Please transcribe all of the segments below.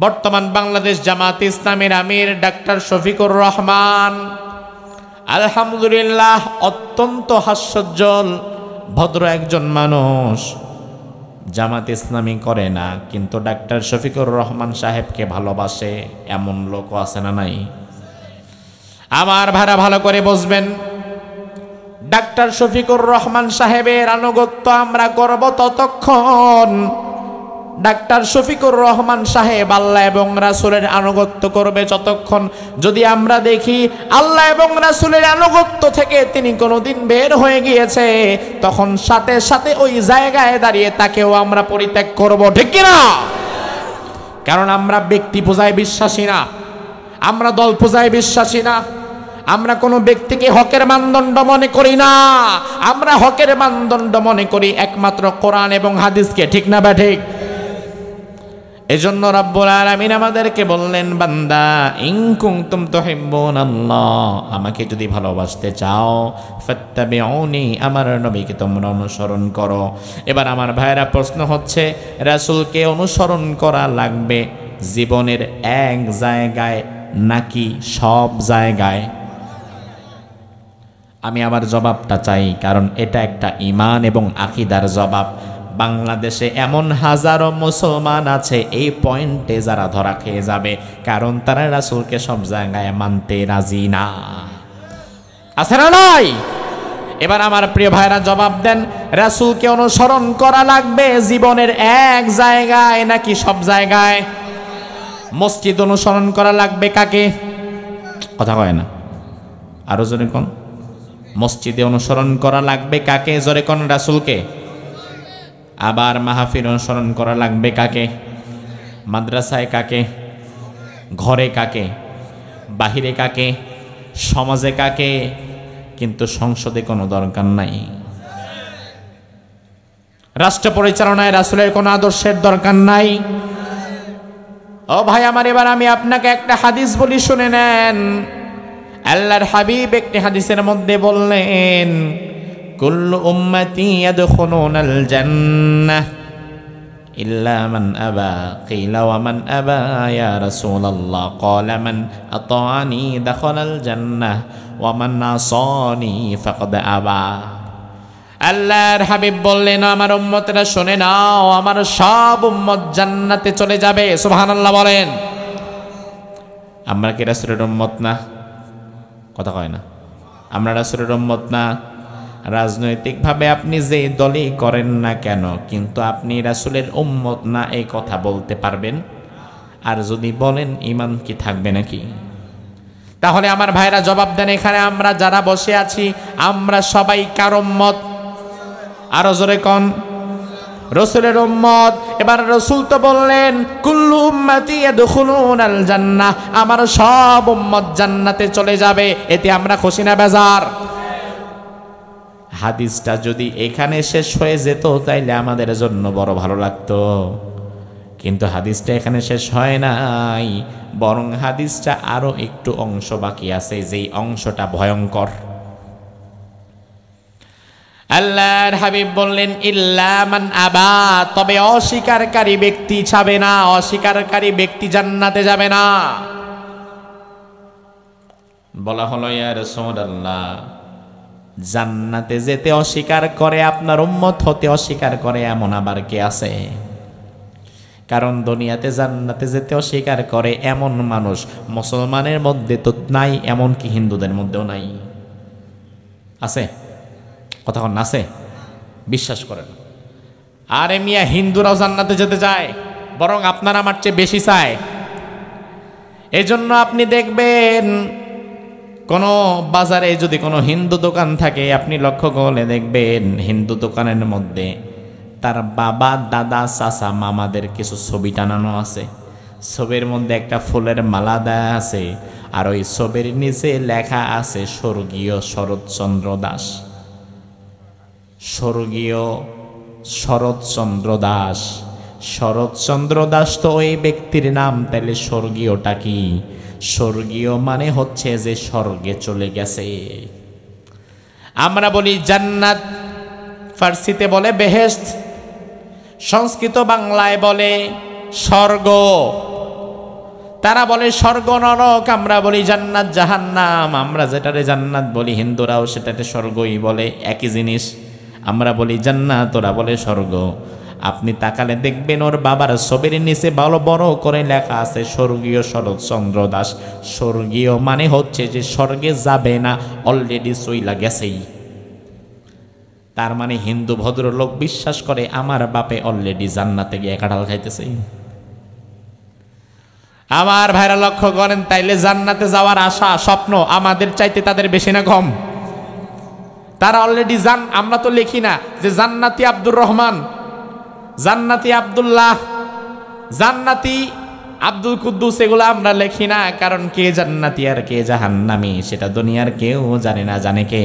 বর্তমান বাংলাদেশ জামাত ইসলামের আমির ডাক্তার শফিকুর রহমান আলহামদুলিল্লাহ অত্যন্ত হাস্যোজ্জ্বল ভদ্র একজন মানুষ। জামাত ইসলামী করে না, কিন্তু ডাক্তার শফিকুর রহমান সাহেবকে ভালোবাসে এমন লোকও আছে না নাই? আমার ভাড়া ভালো করে বসবেন। ডাক্তার শফিকুর রহমান সাহেবের আনুগত্য আমরা করব ততক্ষণ, ডাক্তার শফিকুর রহমান সাহেব আল্লাহ এবং রাসূলের আনুগত্য করবে যতক্ষণ। যদি আমরা দেখি আল্লাহ এবং রাসূলের আনুগত্য থেকে তিনি কোনোদিন বের হয়ে গিয়েছে, তখন সাথে সাথে ওই জায়গায় দাঁড়িয়ে তাকেও আমরা পরিত্যাগ করব, ঠিক কিনা? কারণ আমরা ব্যক্তি পূজায় বিশ্বাসী না, আমরা দল পূজায় বিশ্বাসী না, আমরা কোনো ব্যক্তিকে হকের মানদণ্ড মনে করি না। আমরা হকের মানদণ্ড মনে করি একমাত্র কোরআন এবং হাদিসকে, ঠিক না বা ঠিক? এজন্য রব্বুল আলামিন আমাদেরকে বললেন, বান্দা ইন কুনতুম তুহিব্বুনাল্লাহ, আমাকে যদি ভালোবাসতে চাও ফাত্তাবিউনি, আমার নবীকে তোমরা অনুসরণ করো। এবার আমার ভাইরা প্রশ্ন হচ্ছে, রাসূলকে অনুসরণ করা লাগবে জীবনের এক জায়গায় নাকি সব জায়গায়? আমি আবার জবাবটা চাই, কারণ এটা একটা ঈমান এবং আকীদার জবাব। বাংলাদেশে এমন হাজারো মুসলমান আছে এই পয়েন্টে যারা ধরা খেয়ে যাবে, কারণ তারা রাসূলকে সব জায়গায় মানতে রাজি না। আছে না নাই? এবার আমার প্রিয় ভাইরা জবাব দেন, রাসূলকে অনুসরণ করা লাগবে জীবনের এক জায়গায় নাকি সব জায়গায়? মসজিদ অনুসরণ করা লাগবে কাকে? কথা কয় না, আরো জোরে কোন? মসজিদে অনুসরণ করা লাগবে কাকে? জোরে কোন? রাসূলকে। আবার মাহফিল অনুসরণ করা লাগবে কাকে? মাদ্রাসায় কাকে? ঘরে কাকে? বাহিরে কাকে? সমাজে কাকে? কিন্তু সংসদে কোনো দরকার নাই। রাষ্ট্র পরিচালনায় রাসূলের কোনো আদর্শের দরকার নাই। ও ভাই আমার, এবার আমি আপনাকে একটা হাদিস বলি, শুনে নেন। আল্লাহর হাবিব একটি হাদিসের মধ্যে বললেন, কুল্লু উম্মতি ইয়াদখুলুনাল জান্নাহ ইল্লা মান আবা। কিলা ওয়া মান আবা ইয়া রাসূলুল্লাহ? ক্বালা মান আতাআনি দাখালাল জান্নাহ ওয়া মান আসানি ফাকাদ আবা। আল্লাহর হাবিব বললেন, আমার উম্মতেরা শুনে নাও, আমার সব উম্মত জান্নাতে চলে যাবে। সুবহানাল্লাহ বলেন। আমরা কি রাসূলের উম্মত না? কথা কয় না। আমরা রাসূলের উম্মত না? রাজনৈতিকভাবে আপনি যে দলই করেন না কেন, কিন্তু আপনি রাসূলের উম্মত না এই কথা বলতে পারবেন? আর যদি বলেন, ঈমান কি থাকবে নাকি? তাহলে আমার ভাইরা জবাব দেন, এখানে আমরা যারা বসে আছি আমরা সবাই কার উম্মত? আরো জোরে কোন? রাসূলের উম্মত। এবার রাসূল তো বললেন, কুল্লু উম্মতি ইয়াদখুলুনাল জান্নাহ, আমার সব উম্মত জান্নাতে চলে যাবে। এতে আমরা খুশি না বেজার? হাদিসটা যদি এখানে শেষ হয়ে যেত তাইলে আমাদের জন্য বড় ভালো লাগতো, কিন্তু হাদিসটা এখানে শেষ হয় নাই, বরং হাদিসটা আরো একটু অংশ বাকি আছে, যেই অংশটা ভয়ঙ্কর। আল্লাহর হাবিব বললেন, ইল্লা মান আবা, তবে অস্বীকারী ব্যক্তি যাবে না, অস্বীকারী ব্যক্তি জান্নাতে যাবে না। বলা হলো, ইয়া রাসূলুল্লাহ, জান্নাতে যেতে অস্বীকার করে, আপনার উম্মত হতে অস্বীকার করে এমন আবার কে আছে? কারণ দুনিয়াতে জান্নাতে যেতে অস্বীকার করে এমন মানুষ মুসলমানের মধ্যে তো নাই, এমনকি হিন্দুদের মধ্যেও নাই। আছে? কথা কন, আছে? বিশ্বাস করেন? আরে মিয়া, হিন্দুরাও জান্নাতে যেতে চায়, বরং আপনার আমার চেয়ে বেশি চায়। এজন্য আপনি দেখবেন কোনো বাজারে যদি কোনো হিন্দু দোকান থাকে, আপনি লক্ষ্য করলে দেখবেন হিন্দু দোকানের মধ্যে তার বাবা, দাদা, চাচা, মামাদের কিছু ছবি টানানো আছে। ছবির মধ্যে একটা ফুলের মালা দেয়া আছে, আর ওই ছবির নিচে লেখা আছে স্বর্গীয় শরৎচন্দ্র দাস। স্বর্গীয় শরৎচন্দ্র দাস। শরৎচন্দ্র দাস তো ওই ব্যক্তির নাম, তাইলে স্বর্গীয়টা কি? স্বর্গীয় মানে হচ্ছে যে স্বর্গে চলে গেছে। আমরা বলি জান্নাত, ফার্সিতে বলে বেহেশত, সংস্কৃত বাংলায় বলে স্বর্গ। তারা বলে স্বর্গ নরক, আমরা বলি জান্নাত জাহান্নাম। আমরা যেটারে জান্নাত বলি হিন্দুরাও সেটাতে স্বর্গই বলে, একই জিনিস। আমরা বলি জান্নাত, ওরা বলে স্বর্গ। আপনি তাকালে দেখবেন ওর বাবার ছবির নিচে ভালো বড় করে লেখা আছে স্বর্গীয় শরৎচন্দ্র দাস। স্বর্গীয় মানে হচ্ছে যে স্বর্গে যাবে না, অলরেডি চইলা গেছেই। তার মানে হিন্দু ভদ্রলোক বিশ্বাস করে আমার বাপে অলরেডি জান্নাতে গিয়ে কাঁঠাল খাইতেছে। আমার ভাইরা লক্ষ্য করেন, তাইলে জান্নাতে যাওয়ার আশা স্বপ্ন আমাদের চাইতে তাদের বেশি না কম? তারা অলরেডি আমরা তো লিখি না যে জান্নাতি আব্দুর রহমান, জান্নাতি আব্দুল্লাহ, জান্নাতি আব্দুল কুদ্দুস, এগুলো আমরা লিখি না। কারণ কে জান্নাতি আর কে জাহান্নামী সেটা দুনিয়ার কেউ জানে না, জানে কে?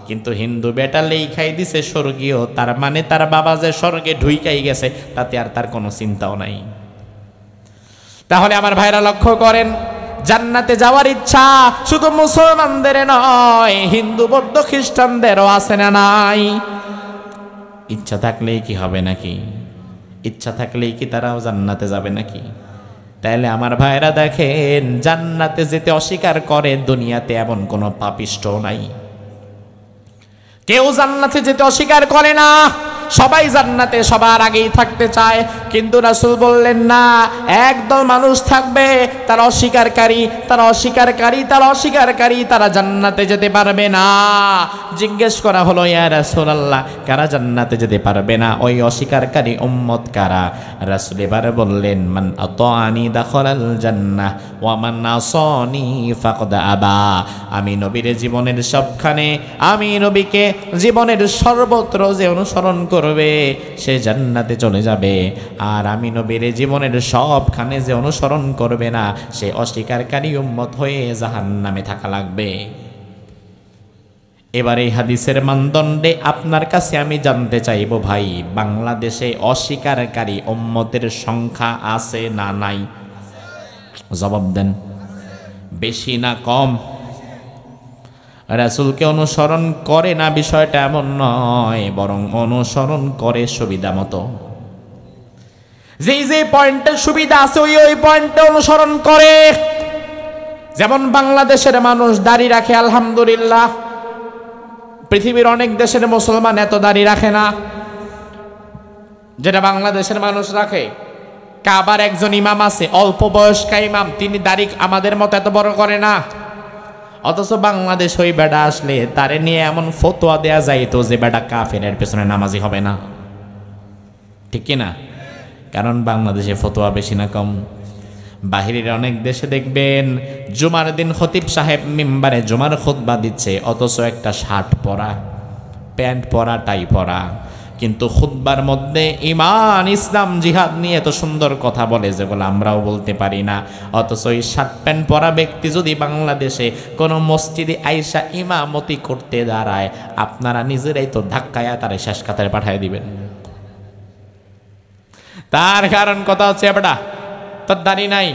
কিন্তু হিন্দু বেটা লেখাই দিছে স্বর্গীয়, তার মানে তার বাবা যে স্বর্গে ঢুইকাই গেছে তাতে আর তার কোনো চিন্তাও নাই। তাহলে আমার ভাইরা লক্ষ্য করেন, জান্নাতে যাওয়ার ইচ্ছা শুধু মুসলমানদের নয়, হিন্দু বৌদ্ধ খ্রিস্টানদেরও আছে না নাই? ইচ্ছা থাকলেই কি হবে নাকি? ইচ্ছা থাকলেই কি তারাও জান্নাতে যাবে নাকি? তাইলে আমার ভাইরা দেখেন, জান্নাতে যেতে অস্বীকার করে দুনিয়াতে এমন কোনো পাপিষ্ঠ নাই। কেউ জান্নাতে যেতে অস্বীকার করে না, সবাই জান্নাতে সবার আগেই থাকতে চায়। কিন্তু রাসূল বললেন না, একদল মানুষ থাকবে তারা অস্বীকারী, তারা জান্নাতে যেতে পারবে না। জিজ্ঞেস করা হলো, ইয়া রাসূলুল্লাহ, কারা জান্নাতে যেতে পারবে না? ওই অস্বীকারী উম্মত কারা? রাসূল এবারে বললেন, মান আতাআনি দাখালাল জান্নাহ ওয়া মান আসানি ফাকাদ আবা। আমি নবীর জীবনের সবখানে, আমি নবীকে জীবনের সর্বত্র যে অনুসরণ করবে সে জান্নাতে চলে যাবে, আর আমি নবীর জীবনের সবখানে যে অনুসরণ করবে না সে অস্বীকারী উম্মত হয়ে জাহান্নামে থাকা লাগবে। এবার এই হাদিসের মানদণ্ডে আপনার কাছে আমি জানতে চাইব, ভাই বাংলাদেশে অস্বীকারী উম্মতের সংখ্যা আছে না নাই? জবাব দেন। বেশি না কম? রাসূলকে অনুসরণ করে না বিষয়টা এমন নয়, বরং অনুসরণ করে সুবিধা মতো। যে পয়েন্টের সুবিধা আছে ওই পয়েন্টে অনুসরণ করে। যেমন বাংলাদেশের মানুষ দাড়ি রাখে, আলহামদুলিল্লাহ। পৃথিবীর অনেক দেশের মুসলমান এত দাড়ি রাখে না যেটা বাংলাদেশের মানুষ রাখে। কাবার একজন ইমাম আছে, অল্প বয়স্কা ইমাম, তিনি দাড়ি আমাদের মতো এত বড় করে না। অথচ বাংলাদেশ ওই বেটা আসলে তারে নিয়ে এমন ফতোয়া দেয়া যাইতো যে বেটা কাফেরের পেছনে নামাজি হবে না, ঠিক কিনা? কারণ বাংলাদেশে ফতোয়া বেশি না কম? বাহিরের অনেক দেশে দেখবেন জুমার দিন খতিব সাহেব মিম্বারে জুমার খুতবা দিচ্ছে, অথচ একটা শার্ট পরা, প্যান্ট পরা, টাই পরা, কিন্তু খুতবার মধ্যে ঈমান, ইসলাম, জিহাদ নিয়ে এত সুন্দর কথা বলে যেগুলো আমরাও বলতে পারি না। অথচ ওই শার্ট প্যান্ট পরা ব্যক্তি যদি বাংলাদেশে কোনো মসজিদে আইসা ইমামতি করতে দাঁড়ায়, আপনারা নিজেরাই তো ধাক্কায়া তারে শেষ কাতারে পাঠিয়ে দিবেন। তার কারণ কথা হচ্ছে, বেটা তোর দাড়ি নাই,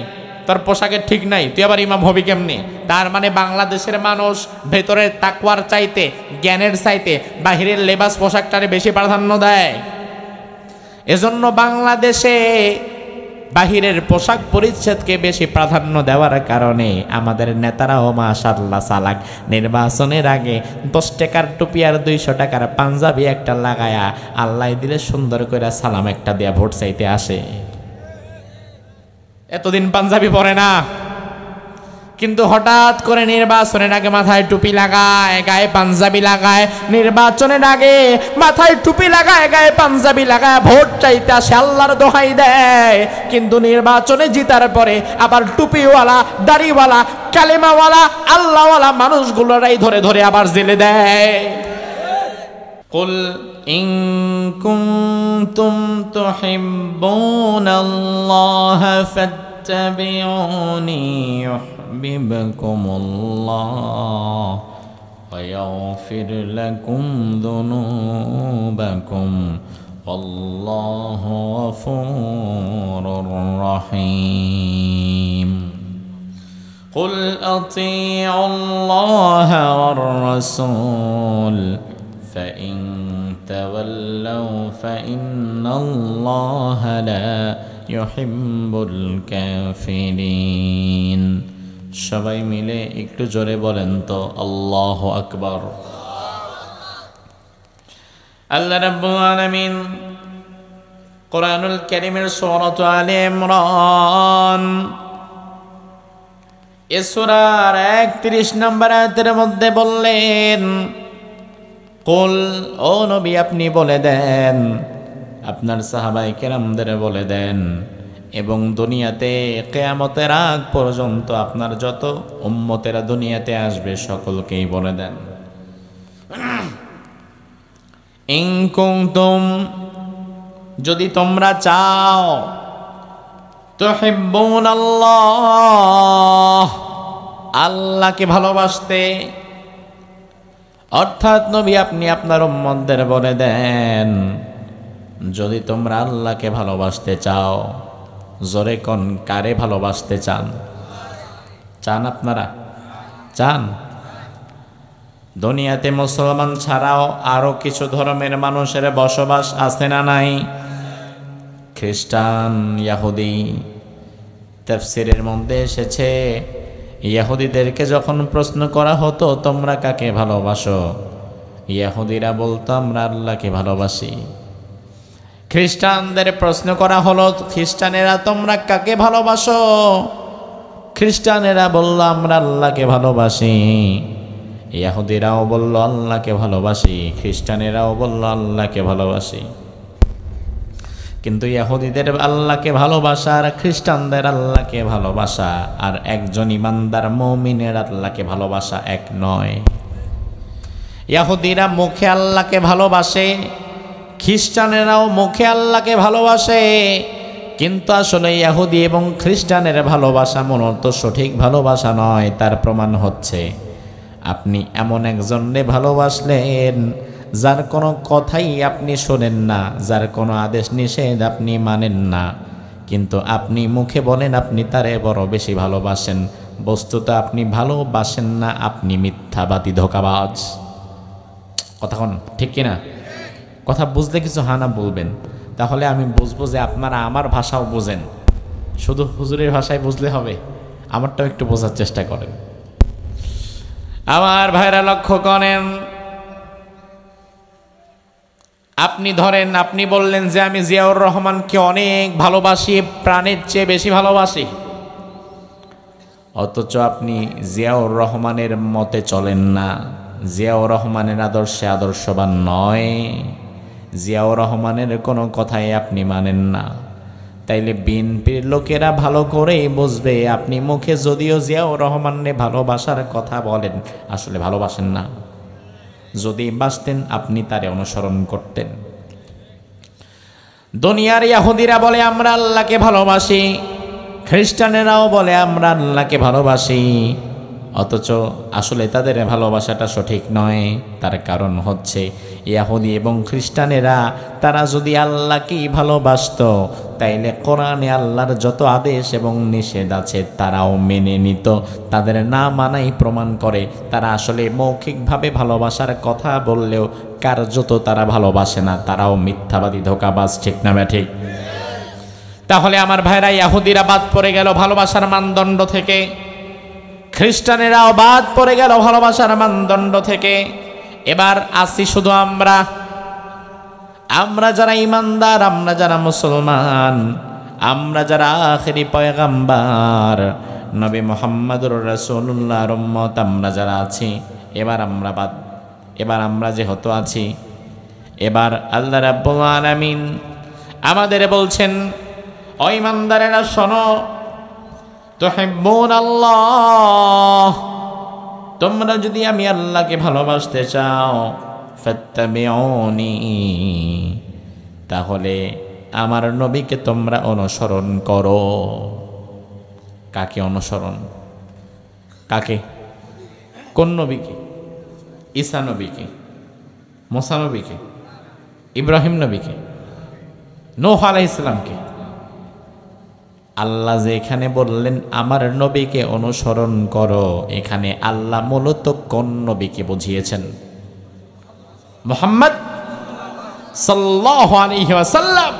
তোর পোশাকের ঠিক নাই, তুই আবার ইমাম হবি কেমনি? তার মানে বাংলাদেশের মানুষ ভেতরের তাকওয়ার চাইতে, জ্ঞানের চাইতে বাহিরের লেবাস পোশাকটারে বেশি প্রাধান্য দেয়। এজন্য বাংলাদেশে বাহিরের পোশাক পরিচ্ছদকে বেশি প্রাধান্য দেওয়ার কারণে আমাদের নেতারাও মাশাআল্লাহ চালাক। নির্বাচনের আগে 10 টাকার টুপি আর 200 টাকার পাঞ্জাবি একটা লাগায়া আল্লাহ দিলে সুন্দর করে সালাম একটা দেয়া ভোট চাইতে আসে। এতদিন পাঞ্জাবি পরে না, কিন্তু হঠাৎ করে নির্বাচনের আগে মাথায় টুপি লাগায়, গায়ে পাঞ্জাবি লাগায়। নির্বাচনের আগে মাথায় টুপি লাগায়, গায়ে পাঞ্জাবি লাগায় ভোট চাইতে আসে, আল্লাহর দোহাই দেয়। কিন্তু নির্বাচনে জিতার পরে আবার টুপিওয়ালা, দাড়িওয়ালা, কালেমাওয়ালা, আল্লাহওয়ালা মানুষগুলোরাই ধরে ধরে আবার জেলে দেয়। কুল ইন কুনতুম তুহিব্বুনাল্লাহ ফাত্তাবিউনি ইউহিব্বুকুমুল্লাহ ওয়া ইয়াগফির লাকুম যুনুবাকুম ওয়াল্লাহু গফুরুর রহিম। কুল আতিউল্লাহ ওয়ার রাসূল فإن تولوا فإن الله لا ইউহিব্বুল কাফিরিন। সবাই মিলে একটু জোরে বলেন তো আল্লাহু আকবার। আল্লাহ রাব্বুল আলামিন কোরআনুল কারীমের সূরা আলে ইমরান এই সূরার 31 নম্বর আয়াতের মধ্যে বললেন, কুল, ও নবী আপনি বলে দেন, আপনার সাহাবায়ে কেরামদের বলে দেন, এবং দুনিয়াতে কিয়ামতের আগ পর্যন্ত আপনার যত উম্মতেরা দুনিয়াতে আসবে সকলকেই বলে দেন, ইন কুনতুম, যদি তোমরা চাও, তুহিব্বুনাল্লাহ, আল্লাহকে ভালোবাসতে, অর্থাৎ নবী আপনি আপনার উম্মতদের বলে দেন, যদি তোমরা আল্লাহকে ভালোবাসতে চাও, জোরে কোন, কারে ভালোবাসতে চান? চান আপনারা? চান? দুনিয়াতে মুসলমান ছাড়াও আরো কিছু ধর্মের মানুষের বসবাস আছে না নাই? খ্রিস্টান, ইহুদি। তাফসীরের মধ্যে এসেছে, ইহুদিদেরকে যখন প্রশ্ন করা হতো তোমরা কাকে ভালোবাসো, ইহুদিরা বলতো আমরা আল্লাহকে ভালোবাসি। খ্রিস্টানদের প্রশ্ন করা হলো, খ্রিস্টানেরা তোমরা কাকে ভালোবাসো, খ্রিস্টানেরা বলল আমরা আল্লাহকে ভালোবাসি। ইহুদিরাও বলল আল্লাহকে ভালোবাসি, খ্রিস্টানেরাও বলল আল্লাহকে ভালোবাসি। কিন্তু ইহুদিদের আল্লাহকে ভালোবাসা আর খ্রিস্টানদের আল্লাহকে ভালোবাসা আর একজন ইমানদার মুমিনের আল্লাহকে ভালোবাসা এক নয়। ইহুদিরা মুখে আল্লাহকে ভালোবাসে, খ্রিস্টানেরাও মুখে আল্লাহকে ভালোবাসে, কিন্তু আসলে ইহুদি এবং খ্রিস্টানের ভালোবাসা মূলত সঠিক ভালোবাসা নয়। তার প্রমাণ হচ্ছে আপনি এমন একজনকে ভালোবাসলেন যার কোনো কথাই আপনি শোনেন না, যার কোনো আদেশ নিষেধ আপনি মানেন না, কিন্তু আপনি মুখে বলেন আপনি তারে বড় বেশি ভালোবাসেন, বস্তুত আপনি ভালোবাসেন না, আপনি মিথ্যাবাদী, ধোঁকাবাজ। কথা কোন ঠিক কিনা? কথা বুঝলে কিছু হানা বলবেন, তাহলে আমি বুঝবো যে আপনারা আমার ভাষাও বোঝেন। শুধু হুজুরের ভাষায় বুঝলে হবে? আমারটাও একটু বোঝার চেষ্টা করেন। আমার ভাইরা লক্ষ্য করেন, আপনি ধরেন আপনি বললেন যে আমি জিয়াউর রহমানকে অনেক ভালোবাসি, প্রাণের চেয়ে বেশি ভালোবাসি, অথচ আপনি জিয়াউর রহমানের মতে চলেন না, জিয়াউর রহমানের আদর্শে আদর্শবান নয়, জিয়াউর রহমানের কোনো কথাই আপনি মানেন না। তাইলে বিএনপির লোকেরা ভালো করেই বুঝবে আপনি মুখে যদিও জিয়াউর রহমানের ভালোবাসার কথা বলেন, আসলে ভালোবাসেন না। যদি বাসতেন আপনি তারে অনুসরণ করতেন। দুনিয়ার ইহুদিরা বলে আমরা আল্লাহকে ভালোবাসি, খ্রিস্টানেরাও বলে আমরা আল্লাহকে ভালোবাসি, অথচ আসলে তাদের ভালোবাসাটা সঠিক নয়। তার কারণ হচ্ছে ইহুদি এবং খ্রিস্টানেরা তারা যদি আল্লাহকেই ভালোবাসতো তাইলে কোরআনে আল্লাহর যত আদেশ এবং নিষেধ আছে তারাও মেনে নিত। তাদের না মানাই প্রমাণ করে তারা আসলে মৌখিকভাবে ভালোবাসার কথা বললেও কার্যত তারা ভালোবাসে না, তারাও মিথ্যাবাদী, ধোঁকাবাজ। ঠিক না ঠিক? তাহলে আমার ভাইরা, ইহুদিরা বাদ পড়ে গেল ভালোবাসার মানদণ্ড থেকে, খ্রিস্টানেরাও বাদ পড়ে গেল ভালোবাসার মানদণ্ড থেকে। এবার আসি শুধু আমরা যারা ইমানদার, আমরা যারা মুসলমান, আমরা যারা আখেরি পয়গাম্বার নবী মুহাম্মদুর রাসূলুল্লাহর উম্মত আমরা যারা আছি, এবার আমরা যেহেতু আছি, এবার আল্লাহ রাব্বুল আলামিন আমাদের বলছেন, ও ইমানদারেরা শোনো, তুহিব্বুনাল্লাহ, তোমরা যদি আমি আল্লাহকে ভালোবাসতে চাও, ফাত্তাবিউনি, তাহলে আমার নবীকে তোমরা অনুসরণ করো। কাকে অনুসরণ? কাকে? কোন নবীকে? ঈসা নবীকে, মুসা নবীকে, ইব্রাহিম নবীকে, নূহ আলাইহিস সালামকে? আল্লাহ যে এখানে বললেন আমার নবীকে অনুসরণ করো, এখানে আল্লাহ মূলত কোন নবীকে বুঝিয়েছেন? মুহাম্মদ সাল্লাল্লাহু আলাইহি ওয়াসাল্লাম।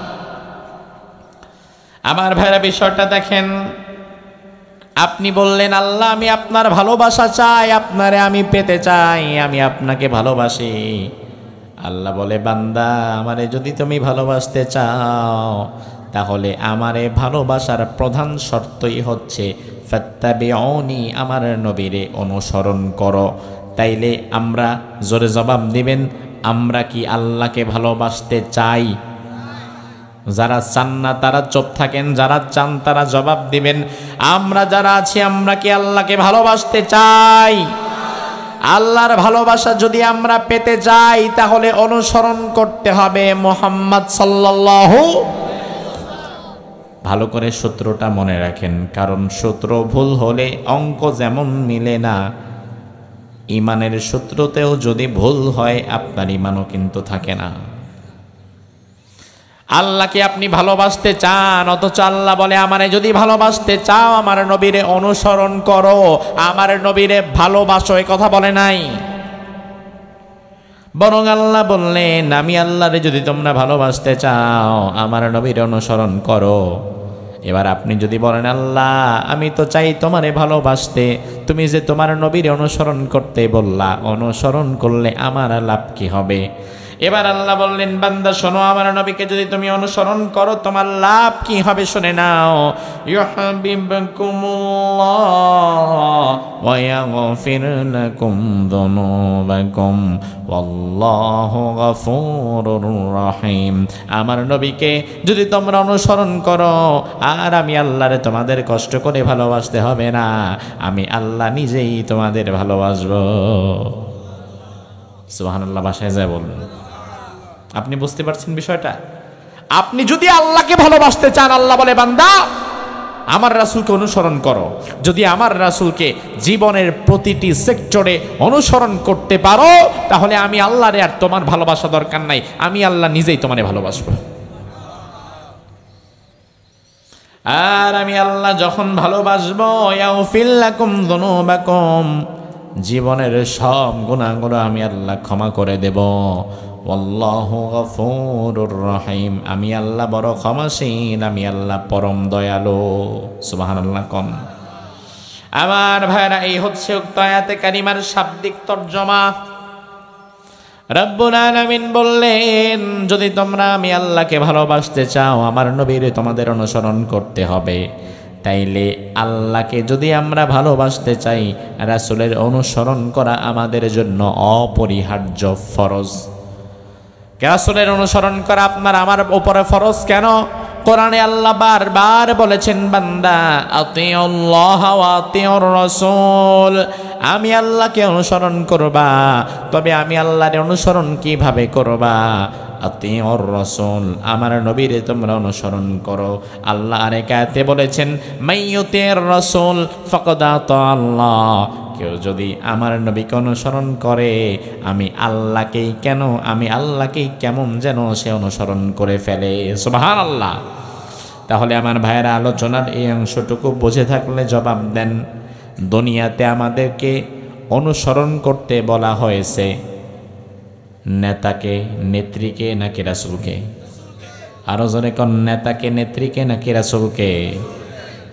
আমার ভাইরা বিষয়টা দেখেন, আপনি বললেন আল্লাহ আমি আপনার ভালোবাসা চাই, আপনারে আমি পেতে চাই, আমি আপনাকে ভালোবাসি। আল্লাহ বলে বান্দা আমারে যদি তুমি ভালোবাসতে চাও তাহলে আমারে ভালোবাসার প্রধান শর্তই হচ্ছে ফাত্তাবিউনি, আমার নবীরে অনুসরণ করো। তাইলে আমরা জোরে জবাব দিবেন, আমরা কি আল্লাহকে ভালোবাসতে চাই? যারা চান না তারা চুপ থাকেন, যারা চান তারা জবাব দিবেন। আমরা যারা আছি আমরা কি আল্লাহকে ভালোবাসতে চাই? আল্লাহর ভালোবাসা যদি আমরা পেতে চাই তাহলে অনুসরণ করতে হবে মুহাম্মদ সাল্লাল্লাহু। ভালো করে সূত্রটা মনে রাখেন, কারণ সূত্র ভুল হলে অঙ্ক যেমন মিলে না, ইমানের সূত্রতেও যদি ভুল হয় আপনার ইমানও কিন্তু থাকে না। আল্লাহকে আপনি ভালোবাসতে চান, অথচ আল্লাহ বলে আমারে যদি ভালোবাসতে চাও আমার নবীরে অনুসরণ করো, আমার নবীরে ভালোবাসো। এ কথা বলে নাই, বরং আল্লাহ বললেন আমি আল্লাহরে যদি তোমরা ভালোবাসতে চাও আমার নবীরে অনুসরণ করো। এবার আপনি যদি বলেন আল্লাহ আমি তো চাই তোমারে ভালোবাসতে, তুমি যে তোমার নবীরে অনুসরণ করতে বললা, অনুসরণ করলে আমার লাভ কি হবে? এবার আল্লাহ বললেন বান্দা শোনো, আমার নবীকে যদি তুমি অনুসরণ করো তোমার লাভ কি হবে শুনে নাও। ইউহিব্বুকুমুল্লাহ ওয়া ইয়াগফির লাকুম যুনুবাকুম ওয়াল্লাহু গফুরুর রহিম। আমার নবীকে যদি তোমরা অনুসরণ করো আর আমি আল্লাহরে তোমাদের কষ্ট করে ভালোবাসতে হবে না, আমি আল্লাহ নিজেই তোমাদের ভালোবাসবো। সুবহানাল্লাহ, বাসায় যায় বলুন। আপনি বুঝতে পারছেন বিষয়টা? আপনি যদি আল্লাহকে ভালোবাসতে চান আল্লাহ বলে বান্দা আমার রাসূলকে অনুসরণ করো। যদি আমার রাসূলকে জীবনের প্রতিটি সেক্টরে অনুসরণ করতে পারো তাহলে আমি আল্লাহরে আর তোমার ভালোবাসা দরকার নাই, আমি আল্লাহ নিজেই তোমারে ভালোবাসবো। আর আমি আল্লাহ যখন ভালোবাসবো ইয়াগফির লাকুম যুনুবাকুম, জীবনের সব গুনাহগুলো আমি আল্লাহ ক্ষমা করে দেব। আল্লাহু গফুরুর রহিম, আমি আল্লাহ বড় ক্ষমাশীল, আমি আল্লাহ পরম দয়ালু। সুবহানাল্লাহ কোন। আমার ভাইরা এই হচ্ছে উক্ত আয়াতে কারিমার শাব্দিক তরজমা। রব্বুল আলামিন বললেন যদি তোমরা আমি আল্লাহকে ভালোবাসতে চাও আমার নবীরে তোমাদের অনুসরণ করতে হবে। তাইলে আল্লাহকে যদি আমরা ভালোবাসতে চাই রাসূলের অনুসরণ করা আমাদের জন্য অপরিহার্য ফরজ। রাসূলের অনুসরণ করা আপনার আমার উপরে ফরজ কেন? কোরআনে আল্লাহ বারবার বলেছেন বান্দা আতিউল্লাহ ওয়া আতিউর রাসূল, আমি আল্লাহকে অনুসরণ করবা, তবে আমি আল্লাহর অনুসরণ কিভাবে করবা? আতিউর রাসূল, আমার নবীরে তোমরা অনুসরণ করো। আল্লাহ আরেক আয়াতে বলেছেন মাইয়ুতির রাসূল ফাকাদ আতাআল্লাহ, কেউ যদি আমার নবীকে অনুসরণ করে আমি আল্লাহকেই কেমন যেন সে অনুসরণ করে ফেলে। সুবহানাল্লাহ। তাহলে আমার ভাইয়েরা আলোচনার এই অংশটুকু বুঝে থাকলে জবাব দেন, দুনিয়াতে আমাদেরকে অনুসরণ করতে বলা হয়েছে নেতাকে, নেত্রীকে নাকি রাসূলকে? আরো জোরে কোন, নেতাকে, নেত্রীকে নাকি রাসূলকে?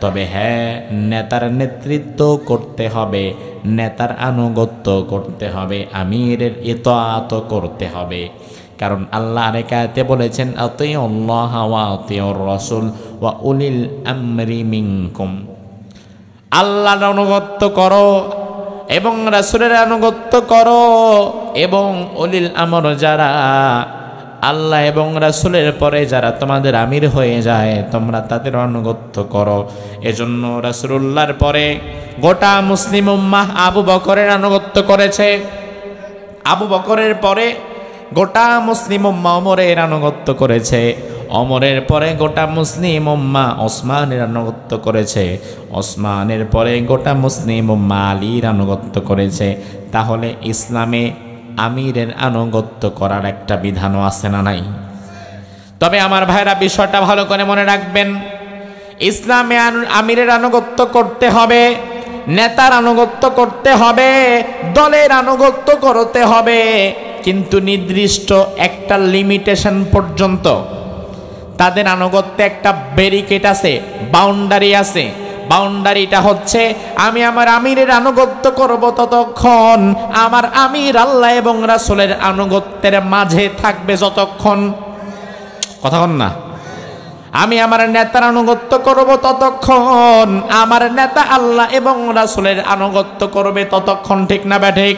তবে হ্যাঁ, নেতার নেতৃত্ব করতে হবে, নেতার আনুগত্য করতে হবে, আমিরের ইতাআত করতে হবে। কারণ আল্লাহ আরেক আয়াতে বলেছেন আতিউল্লাহ ওয়া আতিউর রাসূল ওয়া উলিল আমরি মিনকুম, আল্লাহর আনুগত্য করো এবং রাসূলের আনুগত্য করো এবং উলিল আমর যারা আল্লাহ এবং রাসূলের পরে যারা তোমাদের আমির হয়ে যায় তোমরা তাদের আনুগত্য করো। এজন্য রাসূলুল্লাহর পরে গোটা মুসলিম উম্মাহ আবু বকরের আনুগত্য করেছে, আবু বকরের পরে গোটা মুসলিম উম্মাহ ওমরের আনুগত্য করেছে, ওমরের পরে গোটা মুসলিম উম্মাহ ওসমানের আনুগত্য করেছে, ওসমানের পরে গোটা মুসলিম উম্মাহ আলীর আনুগত্য করেছে। তাহলে ইসলামে আমিরের আনুগত্য করার একটা বিধানও আছে না নাই? তবে আমার ভাইরা বিষয়টা ভালো করে মনে রাখবেন, ইসলামে আমিরের আনুগত্য করতে হবে, নেতার আনুগত্য করতে হবে, দলের আনুগত্য করতে হবে, কিন্তু নির্দিষ্ট একটা লিমিটেশন পর্যন্ত। তাদের আনুগত্যে একটা ব্যারিকেড আছে, বাউন্ডারি আছে। বাউন্ডারিটা হচ্ছে আমি আমার আমিরের আনুগত্য করব ততক্ষণ, আমার আমির আল্লাহ এবং রাসূলের আনুগত্যের মাঝে থাকবে যতক্ষণ। কথা বল না। আমি আমার নেতার আনুগত্য করব ততক্ষণ, আমার নেতা আল্লাহ এবং রাসূলের আনুগত্য করবে ততক্ষণ। ঠিক না ব্যাঠিক?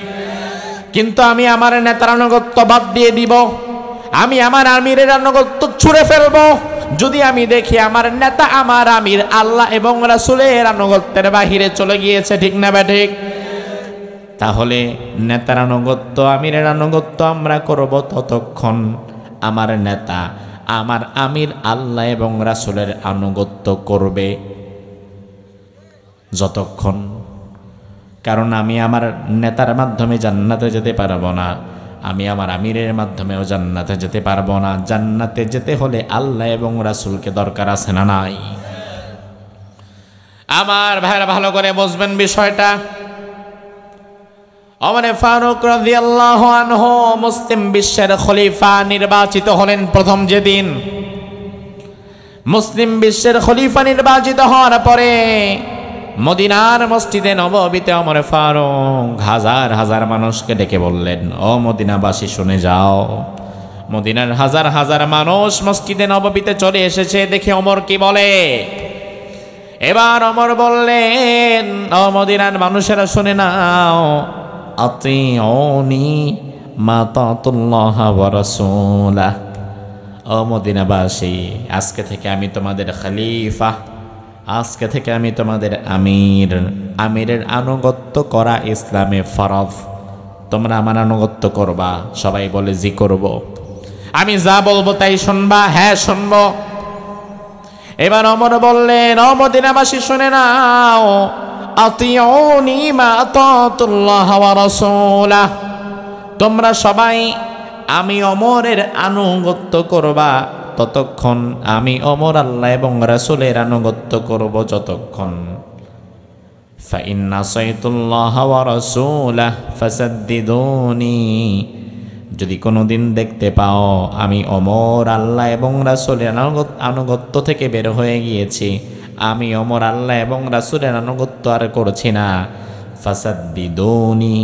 কিন্তু আমি আমার নেতার আনুগত্য বাদ দিয়ে দিব, আমি আমার আমিরের আনুগত্য ছুঁড়ে ফেলবো যদি আমি দেখি আমার নেতা আমার আমির আল্লাহ এবং রাসূলের আনুগত্যের বাহিরে চলে গিয়েছে। ঠিক না ব্যাঠিক? তাহলে নেতার আনুগত্য আমিরের আনুগত্য আমরা করব ততক্ষণ, আমার নেতা আমার আমির আল্লাহ এবং রাসূলের আনুগত্য করবে যতক্ষণ। কারণ আমি আমার নেতার মাধ্যমে জান্নাতে যেতে পারবো না, আমি আমার আমিরের মাধ্যমেও জান্নাতে যেতে পারবো না। জান্নাতে যেতে হলে আল্লাহ এবং রাসূলকে দরকার আছে না নাই? আমার ভাইরা ভালো করে বুঝবেন বিষয়টা। ওমর ফারুক রাদিয়াল্লাহু আনহু মুসলিম বিশ্বের খলিফা নির্বাচিত হলেন প্রথম যেদিন। মুসলিম বিশ্বের খলিফা নির্বাচিত হওয়ার পরে মদিনার মসজিদে নববীতে ওমর ফারুক হাজার হাজার মানুষকে ডেকে বললেন, ও মদিনাবাসী শুনে যাও। মদিনার হাজার হাজার মানুষ মসজিদে নববীতে চলে এসেছে দেখে ওমর কি বলে। এবার ওমর বললেন, ও মদিনার মানুষেরা শুনে নাও, আতিউনি মা তাতুল্লাহ ওয়া রাসূলাহ। ও মদিনাবাসী, আজকে থেকে আমি তোমাদের খলিফা, আজকে থেকে আমি তোমাদের আমির। আমিরের আনুগত্য করা ইসলামে ফরজ। তোমরা আমার আনুগত্য করবা। সবাই বলে জি করব। আমি যা বলবো তাই শুনবা? হ্যাঁ শুনবো। এবার ওমর বললেন, ও মদিনাবাসী শুনে নাও, আতিউনি মা আতাতুল্লাহ ওয়া রাসূলাহ। তোমরা সবাই আমি ওমরের আনুগত্য করবা ততক্ষণ, আমি ওমর আল্লাহ এবং রাসূলের আনুগত্য করব যতক্ষণ। ফাইন নাসাইতুল্লাহ ওয়া রাসূলাহ ফাসাদ্দিদুনি। যদি কোনোদিন দেখতে পাও আমি ওমর আল্লাহ এবং রাসূলের আনুগত্য থেকে বের হয়ে গিয়েছি, আমি ওমর আল্লাহ এবং রাসূলের আনুগত্য আর করছি না, ফাসাদ্দিদুনি,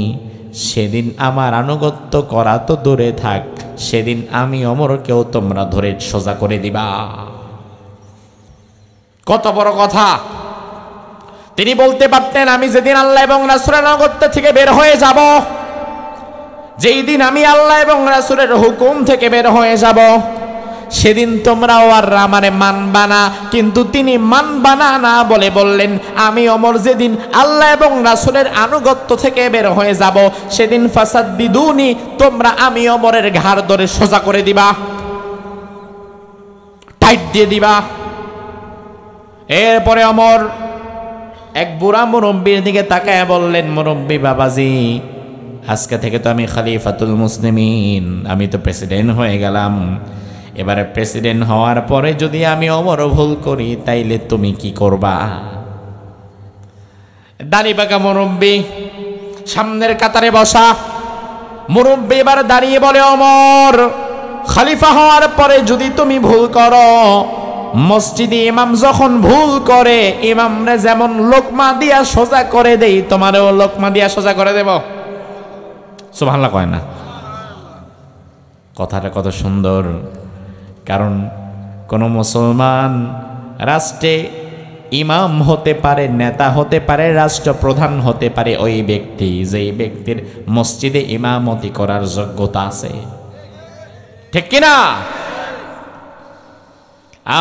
সেদিন আমার আনুগত্য করা তো দূরে থাক, সেদিন আমি ওমরকেও তোমরা ধরে সোজা করে দিবা। কত বড় কথা! তিনি বলতে পারতেন, আমি যেদিন আল্লাহ এবং রাসূলের আনুগত্য থেকে বের হয়ে যাব, যেই দিন আমি আল্লাহ এবং রাসূলের হুকুম থেকে বের হয়ে যাব, সেদিন তোমরাও আর আমারে মানবা না। কিন্তু তিনি মানবা না বলে বললেন, আমি ওমর যেদিন আল্লাহ এবং রাসূলের আনুগত্য থেকে বের হয়ে যাব, সেদিন ফাসাদ্দিদুনি, তোমরা আমি ওমরের ঘাড় ধরে সোজা করে দিবা, টাইট দিয়ে দিবা। এরপরে ওমর এক বুড়া মুরব্বীর দিকে তাকায় বললেন, মুরব্বী বাবাজি, আজকে থেকে তো আমি খলিফাতুল মুসলিমিন, আমি তো প্রেসিডেন্ট হয়ে গেলাম। এবারে প্রেসিডেন্ট হওয়ার পরে যদি আমি ওমর ভুল করি তাইলে তুমি কি করবা? দাড়ি পাকা মুরব্বী সামনের কাতারে বসা। মুরব্বী এবার দাঁড়িয়ে বলে, ওমর, খলিফা হওয়ার পরে যদি তুমি ভুল করো, মসজিদে ইমাম যখন ভুল করে ইমামরা যেমন লোকমা দিয়া সোজা করে দেই, তোমারও লোকমা দিয়া সোজা করে দেব। সুবহানাল্লাহ কয় না? কথাটা কত সুন্দর। কারণ কোন মুসলমান রাষ্ট্রে ইমাম হতে পারে, নেতা হতে পারে, রাষ্ট্রপ্রধান হতে পারে ওই ব্যক্তি যেই ব্যক্তির মসজিদে ইমামতি করার যোগ্যতা আছে। ঠিক কিনা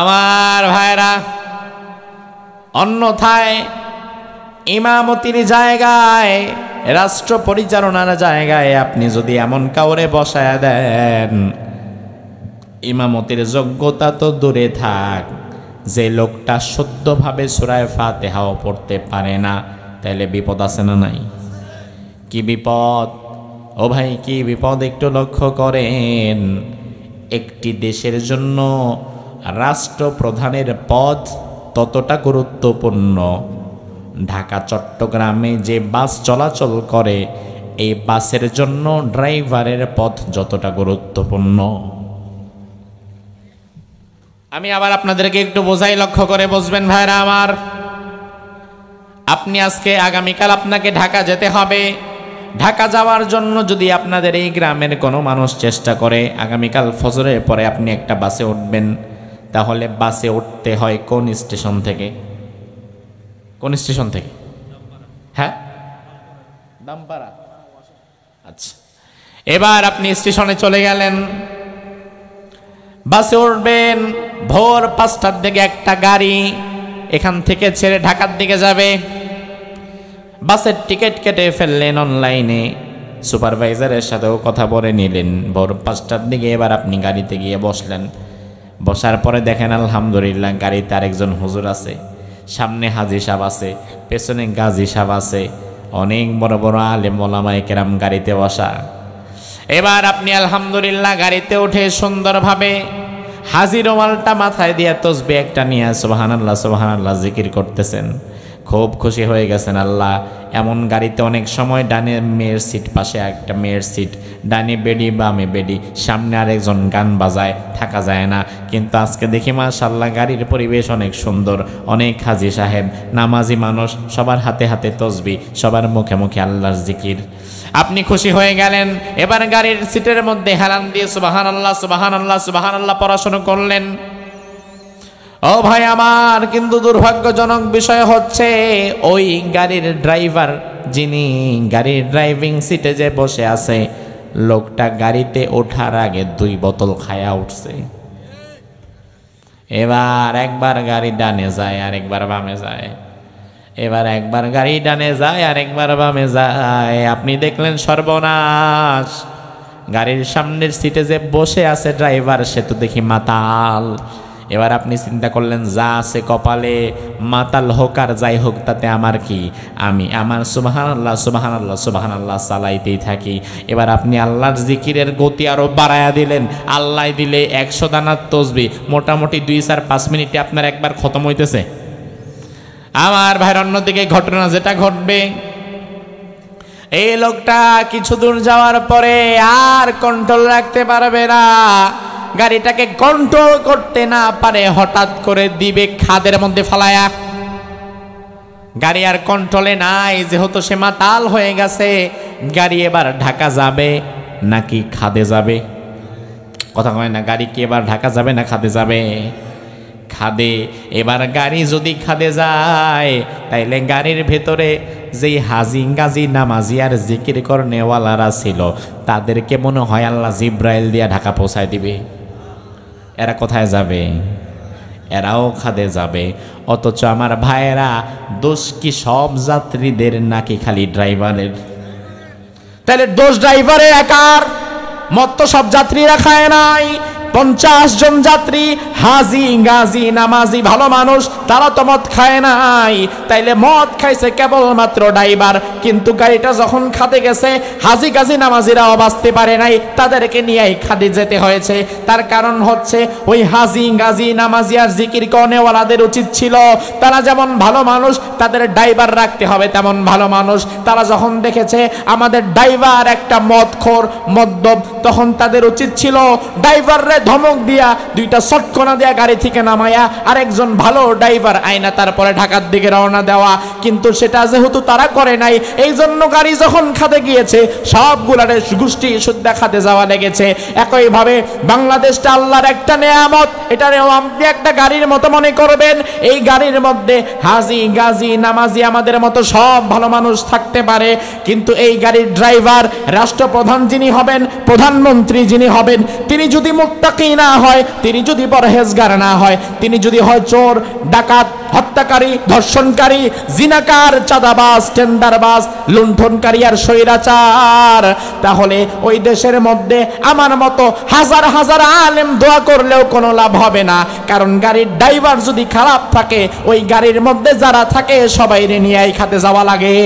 আমার ভাইরা? অন্যথায় ইমামতির জায়গায়, রাষ্ট্র পরিচালনার জায়গায় আপনি যদি এমন কাউরে বসায়া দেন, ইমামতির যোগ্যতা তো দূরে থাক, যে লোকটা শুদ্ধভাবে সূরা ফাতিহাও পড়তে পারে না, তাহলে বিপদ আছে না নাই? কি বিপদ ও ভাই, কি বিপদ একটু লক্ষ্য করেন। একটি দেশের জন্য রাষ্ট্রপ্রধানের পদ ততটা গুরুত্বপূর্ণ। ঢাকা চট্টগ্রামে যে বাস চলাচল করে, এই বাসের জন্য ড্রাইভারের পদ যতটা গুরুত্বপূর্ণ। আমি আবার আপনাদেরকে একটু বোঝাই, লক্ষ্য করে বুঝবেন ভাইরা আমার। আপনি আজকে আগামীকাল আপনাকে ঢাকা যেতে হবে। ঢাকা যাওয়ার জন্য যদি আপনাদের এই গ্রামের কোনো মানুষ চেষ্টা করে আগামীকাল ফজরের পরে আপনি একটা বাসে উঠবেন, তাহলে বাসে উঠতে হয় কোন স্টেশন থেকে? কোন স্টেশন থেকে? হ্যাঁ, দামপাড়া। আচ্ছা, এবার আপনি স্টেশনে চলে গেলেন, বাসে উঠবেন। ভোর 5টার দিকে একটা গাড়ি এখান থেকে ছেড়ে ঢাকার দিকে যাবে। বাসের টিকিট কেটে ফেললেন অনলাইনে, সুপারভাইজারের সাথেও কথা বলে নিলেন ভোর 5টার দিকে। এবার আপনি গাড়িতে গিয়ে বসলেন। বসার পরে দেখেন আলহামদুলিল্লাহ গাড়িতে আরেকজন হুজুর আছে, সামনে হাজী সাহেব আছে, পেছনে গাজী সাহেব আছে, অনেক বড় বড় আলেম ওলামায়ে কেরাম গাড়িতে বসা। এবার আপনি আলহামদুলিল্লাহ গাড়িতে উঠে সুন্দরভাবে হাজী রুমালটা মাথায় দিয়ে তসবিহ একটা নিয়ে সুবহানাল্লাহ সুবহানাল্লাহ জিকির করতেছেন। খুব খুশি হয়ে গেছেন। আল্লাহ, এমন গাড়িতে অনেক সময় ডানে মেয়ের সিট, পাশে একটা মেয়ের সিট, ডানে বেডি বামে বেডি, সামনে আরেকজন গান বাজায়, থাকা যায় না। কিন্তু আজকে দেখি মাশাআল্লাহ গাড়ির পরিবেশ অনেক সুন্দর, অনেক হাজী সাহেব, নামাজি মানুষ, সবার হাতে হাতে তসবিহ, সবার মুখে মুখে আল্লাহর জিকির। আপনি খুশি হয়ে গেলেন। এবার গাড়ির সিটের মধ্যে হেলান দিয়ে সুবহানাল্লাহ সুবহানাল্লাহ সুবহানাল্লাহ পড়াশোনা করলেন। ও ভাই আমার, কিন্তু দুর্ভাগ্যজনক বিষয় হচ্ছে ওই গাড়ির ড্রাইভার, যিনি গাড়ির ড্রাইভিং সিটে যে বসে আছে, লোকটা গাড়িতে ওঠার আগে 2 বোতল খায়া উঠছে। এবার একবার গাড়ি ডানে যায় আর একবার বামে যায়, এবার একবার গাড়ি ডানে যায় আর একবার বামে যায়। আপনি দেখলেন সর্বনাশ, গাড়ির সামনের সিটে যে বসে আছে ড্রাইভার, সে তো দেখি মাতাল। এবার আপনি চিন্তা করলেন যা আছে কপালে, মাতাল হোক আর যাই হোক তাতে আমার কি, আমি আমার সুবহানাল্লাহ সুবহানাল্লাহ সুবহানাল্লাহ চালাইতেই থাকি। এবার আপনি আল্লাহর জিকিরের গতি আরো বাড়ায়া দিলেন। আল্লাহ দিলে 100 দানার তসবিহ মোটামুটি 2-4-5 মিনিটে আপনার একবার খতম হইতেছে। আমার ভাইয়ের অন্যদিকে ঘটনা যেটা ঘটবে, এই লোকটা কিছু দূর যাওয়ার পরে আর কন্ট্রোল রাখতে পারবে না, গাড়িটাকে কন্ট্রোল করতে না পারে হঠাৎ করে দিবে খাদের মধ্যে ফালায়া। গাড়ি আর কন্ট্রোলে নাই, যেহেতু সে মাতাল হয়ে গেছে। গাড়ি এবার ঢাকা যাবে নাকি খাদে যাবে? কথা কয় না, গাড়ি কি এবার ঢাকা যাবে না খাদে যাবে? খাদে। এবার গাড়ি যদি খাদে যায়, তাইলে গাড়ির ভেতরে যেই হাজি গাজী নামাজি আর জিকির করনেওয়ালারা ছিল, তাদেরকে মনে হয় আল্লাহ জিব্রাইল দিয়া ঢাকা পৌঁছায় দিবে। এরা কোথায় যাবে? এরাও খাদে যাবে। অথচ আমার ভাইয়েরা, দোষ কি সব যাত্রীদের নাকি খালি ড্রাইভারের? তাহলে দোষ ড্রাইভারের একার, মত তো সব যাত্রীরা খায় নাই। 50 জন যাত্রী, হাজি গাজী নামাজি ভালো মানুষ, তারা তো মদ খায় নাই। তাইলে মদ খাইছে কেবলমাত্র ড্রাইভার। কিন্তু গাড়িটা যখন খাদে গেছে, হাজি গাজী নামাজিরাও বাঁচতে পারে নাই, তাদেরকে নিয়েই খাদে যেতে হয়েছে। তার কারণ হচ্ছে ওই হাজি গাজী নামাজি আর জিকির করনেওয়ালাদের উচিত ছিল, তারা যেমন ভালো মানুষ, তাদের ড্রাইভার রাখতে হবে তেমন ভালো মানুষ। তারা যখন দেখেছে আমাদের ড্রাইভার একটা মদখোর মদ্যপ, তখন তাদের উচিত ছিল ড্রাইভাররে ধমক দিয়া, 2টা শটকনা দিয়া গাড়ি থেকে নামায়া আরেকজন ভালো ড্রাইভার আইনা তারপরে ঢাকার দিকে রওনা দেওয়া। কিন্তু সেটা যেহেতু তারা করে নাই, এই জন্য গাড়ি যখন খাদে গিয়েছে, সবগুলারে গোষ্ঠী শুদ্ধা খাদে যাওয়া লেগেছে। একইভাবে বাংলাদেশটা আল্লাহর একটা নেয়ামত, এটারেও আপনি একটা গাড়ির মতো মনে করবেন। এই গাড়ির মধ্যে হাজি গাজী নামাজি আমাদের মতো সব ভালো মানুষ থাকতে পারে, কিন্তু এই গাড়ির ড্রাইভার, রাষ্ট্রপ্রধান যিনি হবেন, প্রধানমন্ত্রী যিনি হবেন, তিনি যদি মুত্তাকি না হয়, তিনি যদি পরহেজগার না হয়, তিনি যদি হয় চোর, ডাকাত, হত্যাকারী, ধর্ষণকারী, জিনাকার, চাঁদাবাজ, টেন্ডারবাজ, লুণ্ঠনকারী আর স্বৈরাচার, তাহলে ওই দেশের মধ্যে আমার মতো হাজার হাজার আলেম দোয়া করলেও কোনো লাভ হবে না। কারণ গাড়ির ড্রাইভার যদি খারাপ থাকে, ওই গাড়ির মধ্যে যারা থাকে সবাই নিয়েই খাতে যাওয়া লাগে।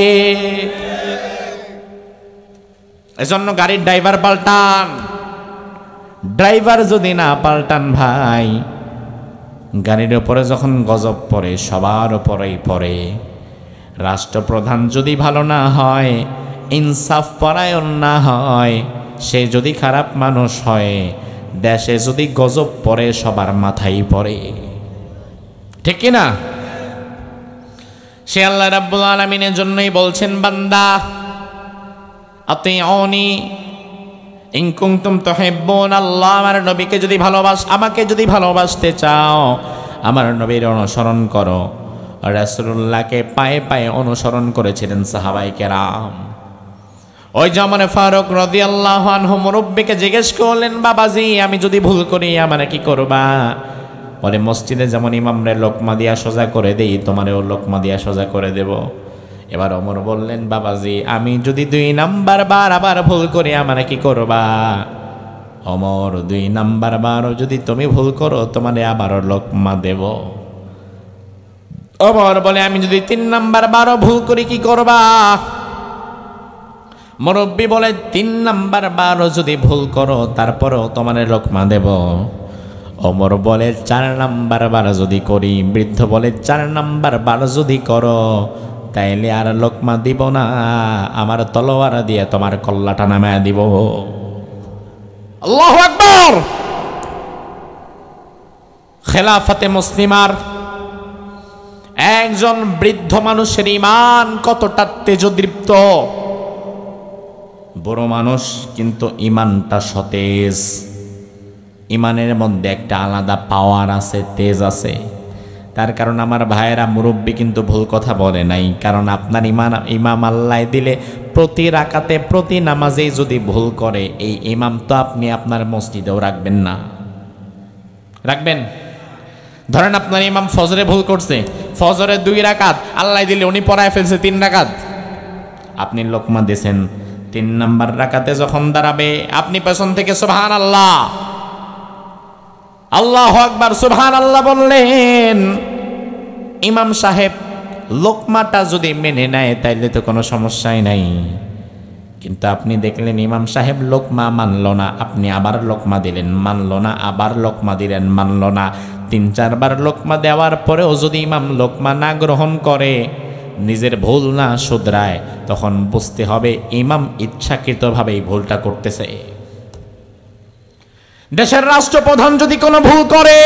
এজন্য গাড়ির ড্রাইভার পাল্টান। ড্রাইভার যদি না পাল্টান ভাই, গাড়ির উপরে যখন গজব পড়ে সবার উপরেই পড়ে। রাষ্ট্রপ্রধান যদি ভালো না হয়, ইনসাফ পরায়ণ না হয়, সে যদি খারাপ মানুষ হয়, দেশে যদি গজব পড়ে সবার মাথায় পড়ে, ঠিক কি না? সে আল্লাহ রাব্বুল আলামিনের জন্যই বলছেন, বান্দা আতিউনি ইন কুনতুম তুহিব্বুন আল্লাহ, আমার নবীকে যদি আমাকে যদি ভালোবাসতে চাও আমার নবীর অনুসরণ করো। রাসূলুল্লাহকে পায়ে পায়ে অনুসরণ করেছিলেন সাহাবায়ে কেরাম। ওই জামানে ফারুক রাদিয়াল্লাহু আনহু মুরব্বিকে জিজ্ঞেস করলেন, বাবাজি আমি যদি ভুল করি আমার কি করবা? বলে, মসজিদে যেমন ইমামরে লোকমা দিয়া সোজা করে দেই তোমারেও লোকমা দিয়া সোজা করে দেব। এবার ওমর বললেন, বাবাজি আমি যদি 2 নাম্বার বার আবার ভুল করি আমার কি করবা? ওমর, 2 নাম্বার বারও যদি তুমি ভুল করো তোমারে আবারও লোকমা দেব। ওমর বলে, আমি যদি 3 নাম্বার বারও ভুল করি কি করবা? মুরব্বি বলে, 3 নাম্বার বারও যদি ভুল করো তারপরেও তোমারে লোকমা দেব। ওমর বলে, 4 নাম্বার বার যদি করি। বৃদ্ধ বলে, 4 নাম্বার বার যদি করো তাইলে আর লোকমা দিব না, আমার তলোয়ার দিয়ে তোমার কল্লাটা নামায় দিব। আল্লাহু আকবার। খেলাফতে মুসলিমার একজন বৃদ্ধ মানুষের ঈমান কতটা তেজদীপ্ত। বড় মানুষ কিন্তু ঈমানটা সতেজ, ঈমানের মধ্যে একটা আলাদা পাওয়ার আছে, তেজ আছে। তার কারণ আমার ভাইয়েরা, মুরব্বী কিন্তু ভুল কথা বলে নাই। কারণ আপনার ইমাম আল্লাহ দিলে প্রতি রাকাতে প্রতি নামাজেই যদি ভুল করে, এই ইমাম তো আপনি আপনার মসজিদেও রাখবেন না। রাখবেন? ধরেন আপনার ইমাম ফজরে ভুল করছে, ফজরে 2 রাকাত আল্লাহ দিলে উনি পড়ায় ফেলছে 3 রাকাত, আপনি লোকমা দিয়েছেন। 3 নাম্বার রাকাতে যখন দাঁড়াবে আপনি পেছন থেকে সুবহানাল্লাহ, আল্লাহু আকবার, সুবহানাল্লাহ বললেন। ইমাম সাহেব লোকমাটা যদি মেনে নেয় তাইলে তো কোনো সমস্যাই নাই। কিন্তু আপনি দেখলেন ইমাম সাহেব লোকমা মানল না, আপনি আবার লোকমা দিলেন, মানল না, আবার লোকমা দিলেন, মানল না। 3-4 বার লোকমা দেওয়ার পরেও যদি ইমাম লোকমা না গ্রহণ করে, নিজের ভুল না শুধরায়, তখন বুঝতে হবে ইমাম ইচ্ছাকৃতভাবে এই ভুলটা করতেছে। দেশের রাষ্ট্রপ্রধান যদি কোনো ভুল করে,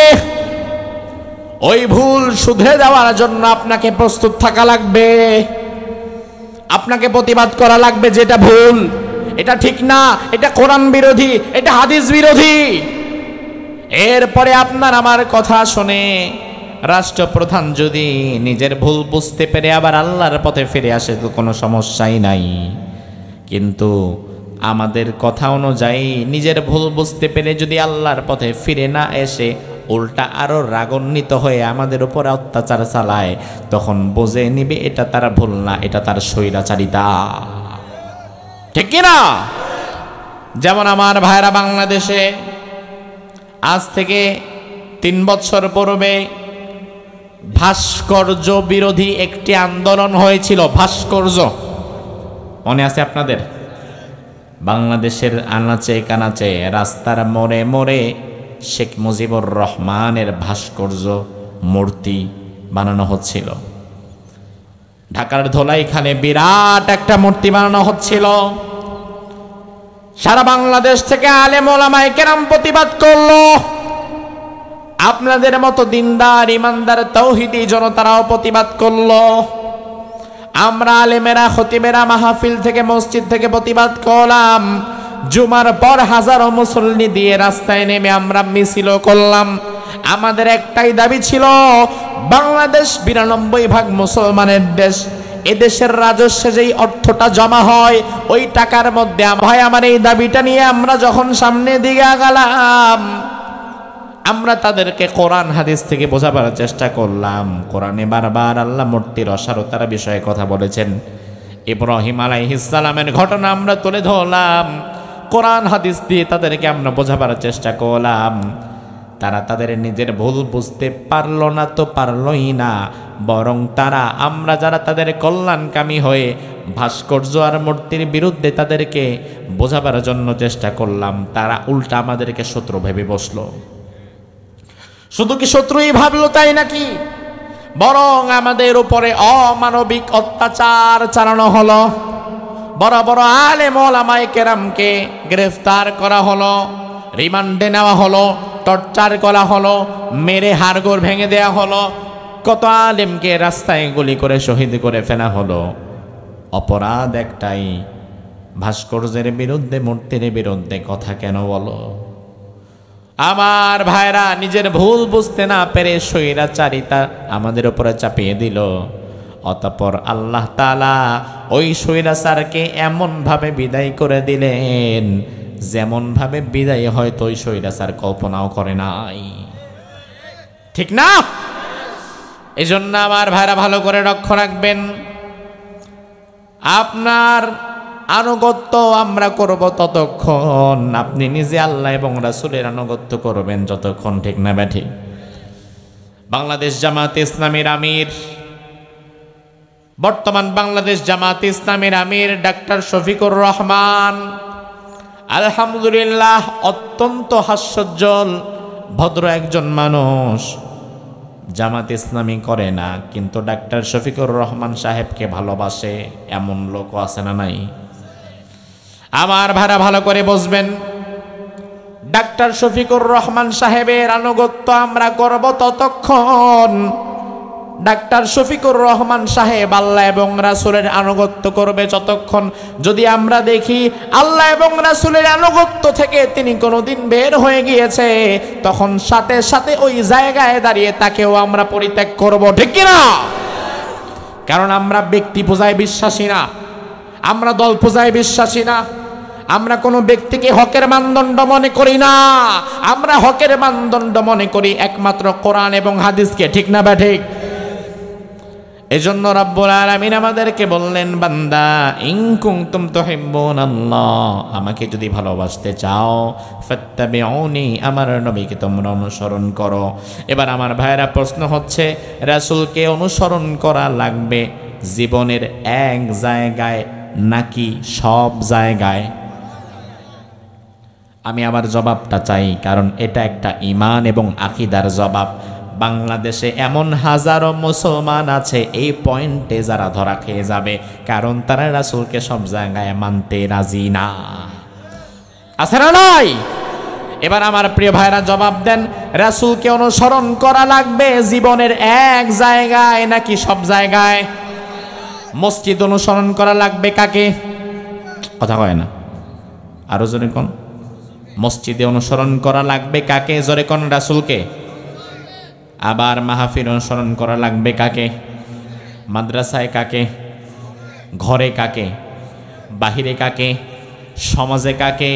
ওই ভুল শুধরে দেওয়ার জন্য আপনাকে প্রস্তুত থাকা লাগবে, আপনাকে প্রতিবাদ করা লাগবে যেটা ভুল, এটা ঠিক না, এটা কোরআন বিরোধী, এটা হাদিস বিরোধী। এরপরে আপনার আমার কথা শুনে রাষ্ট্রপ্রধান যদি নিজের ভুল বুঝতে পেরে আবার আল্লাহর পথে ফিরে আসে তো কোনো সমস্যাই নাই। কিন্তু আমাদের কথা অনুযায়ী নিজের ভুল বুঝতে পেরে যদি আল্লাহর পথে ফিরে না এসে উল্টা আরো রাগান্বিত হয়ে আমাদের উপরে অত্যাচার চালায়, তখন বুঝে নিবে এটা তার ভুল না, এটা তার স্বৈরাচারিতা, ঠিক কিনা? যেমন আমার ভাইরা বাংলাদেশে আজ থেকে 3 বছর পূর্বে ভাস্কর্য বিরোধী একটি আন্দোলন হয়েছিল। ভাস্কর্য মনে আছে আপনাদের? বাংলাদেশের আনাচে কানাচে রাস্তার মোড়ে মোড়ে শেখ মুজিবুর রহমানের ভাস্কর্য মূর্তি বানানো হচ্ছিল। ঢাকার ধোলাইখানে বিরাট একটা মূর্তি বানানো হচ্ছিল। সারা বাংলাদেশ থেকে আলেম ওলামায়ে কেরাম প্রতিবাদ করলো। আপনাদের মতো দিনদার ইমানদার তাওহীদি জনতারাও প্রতিবাদ করলো। আমরা আলেমেরা খতিবেরা মাহফিল থেকে মসজিদ থেকে প্রতিবাদ করলাম। জুমার পর হাজারো মুসল্লি দিয়ে রাস্তায় নেমে আমরা মিছিলও করলাম। আমাদের একটাই দাবি ছিল, বাংলাদেশ 92% মুসলমানের দেশ। এদেশের রাজস্বে যেই অর্থটা জমা হয় ওই টাকার মধ্যে ভাই আমার এই দাবিটা নিয়ে আমরা যখন সামনের দিকে আগালাম, আমরা তাদেরকে কোরআন হাদিস থেকে বোঝাবার চেষ্টা করলাম। কোরআনে বারবার আল্লাহ মূর্তির অসারতার বিষয়ে কথা বলেছেন। ইব্রাহিম আলাইহিস সালামের ঘটনা আমরা তুলে ধরলাম। কোরআন হাদিস দিয়ে তাদেরকে আমরা বোঝাবার চেষ্টা করলাম। তারা তাদের নিজের ভুল বুঝতে পারলো না তো পারলই না, বরং তারা আমরা যারা তাদের কল্যাণকামী হয়ে ভাস্কর্য আর মূর্তির বিরুদ্ধে তাদেরকে বোঝাবার জন্য চেষ্টা করলাম, তারা উল্টা আমাদেরকে শত্রু ভেবে বসলো। শুধু কি শত্রুই ভাবলো তাই নাকি? বরং আমাদের উপরে অমানবিক অত্যাচার চালানো হলো। বড় বড় আলেম ওলামায়ে কেরামকে গ্রেফতার করা হলো। রিমান্ডে নেওয়া হলো, টর্চার করা হলো, মেরে হাড়গোড় ভেঙে দেয়া হলো, কত আলেমকে রাস্তায় গুলি করে শহীদ করে ফেলা হলো। অপরাধ একটাই, ভাস্কর্যের বিরুদ্ধে, মূর্তির বিরুদ্ধে কথা কেন বলো? আমার ভাইরা, নিজের ভুল বুঝতে না পেরে স্বৈরাচারিতা আমাদের উপরে চাপিয়ে দিল। অতঃপর আল্লাহ তাআলা ওই স্বৈরাচারকে এমনভাবে বিদায় করে দিলেন, যেমনভাবে বিদায় হয়তো ওই স্বৈরাচার কল্পনাও করে নাই। ঠিক না? এই জন্য আমার ভাইরা ভালো করে লক্ষ্য রাখবেন, আপনার আনুগত্য আমরা করব ততক্ষণ, আপনি নিজে আল্লাহ এবং রাসূলের আনুগত্য করবেন যতক্ষণ। ঠিক না ব্যাঠিক? বাংলাদেশ জামাতে ইসলামীর আমির, বর্তমান বাংলাদেশ জামাতে ইসলামীর আমির ডাক্তার শফিকুর রহমান, আলহামদুলিল্লাহ অত্যন্ত হাস্যোজ্জ্বল ভদ্র একজন মানুষ। জামাত ইসলামী করে না, কিন্তু ডাক্তার শফিকুর রহমান সাহেবকে ভালোবাসে এমন লোকও আছে না নাই? আমার ভাড়া ভালো করে বুঝবেন, ডাক্তার শফিকুর রহমান সাহেবের আনুগত্য আমরা করব ততক্ষণ, ডাক্তার শফিকুর রহমান সাহেব আল্লাহ এবং রাসূলের আনুগত্য করবে যতক্ষণ। যদি আমরা দেখি আল্লাহ এবং রাসূলের আনুগত্য থেকে তিনি কোনোদিন বের হয়ে গিয়েছে, তখন সাথে সাথে ওই জায়গায় দাঁড়িয়ে তাকেও আমরা পরিত্যাগ করব। ঠিক কিনা? কারণ আমরা ব্যক্তি পূজায় বিশ্বাসী না, আমরা দল পূজায় বিশ্বাসী না, আমরা কোনো ব্যক্তিকে হকের মানদণ্ড মনে করি না, আমরা হকের মানদণ্ড মনে করি একমাত্র কোরআন এবং হাদিসকে। ঠিক না বা ঠিক? এজন্য রব্বুল আলামিন আমাদেরকে বললেন, বান্দা ইন কুনতুম তুহিব্বুনাল্লাহ, আমাকে যদি ভালোবাসতে চাও, ফাত্তাবিউনি, আমার নবীকে তোমরা অনুসরণ করো। এবার আমার ভাইরা প্রশ্ন হচ্ছে, রাসূলকে অনুসরণ করা লাগবে জীবনের এক জায়গায় নাকি সব জায়গায়? আমি আবার জবাবটা চাই, কারণ এটা একটা ঈমান এবং আকীদার জবাব। বাংলাদেশে এমন হাজারো মুসলমান আছে এই পয়েন্টে যারা ধরা খেয়ে যাবে, কারণ তারা রাসূলকে সব জায়গায় মানতে রাজি না। আছে না নাই? এবার আমার প্রিয় ভাইরা জবাব দেন, রাসূলকে অনুসরণ করা লাগবে জীবনের এক জায়গায় নাকি সব জায়গায়? মসজিদ অনুসরণ করা লাগবে কাকে? কথা কয় না, আরো জোরে কোন? মসজিদে অনুসরণ করা লাগবে কাকে? জোরে কোন? রাসূলকে। আবার মাহফিল অনুসরণ করা লাগবে কাকে? মাদ্রাসায় কাকে? ঘরে কাকে? বাহিরে কাকে? সমাজে কাকে?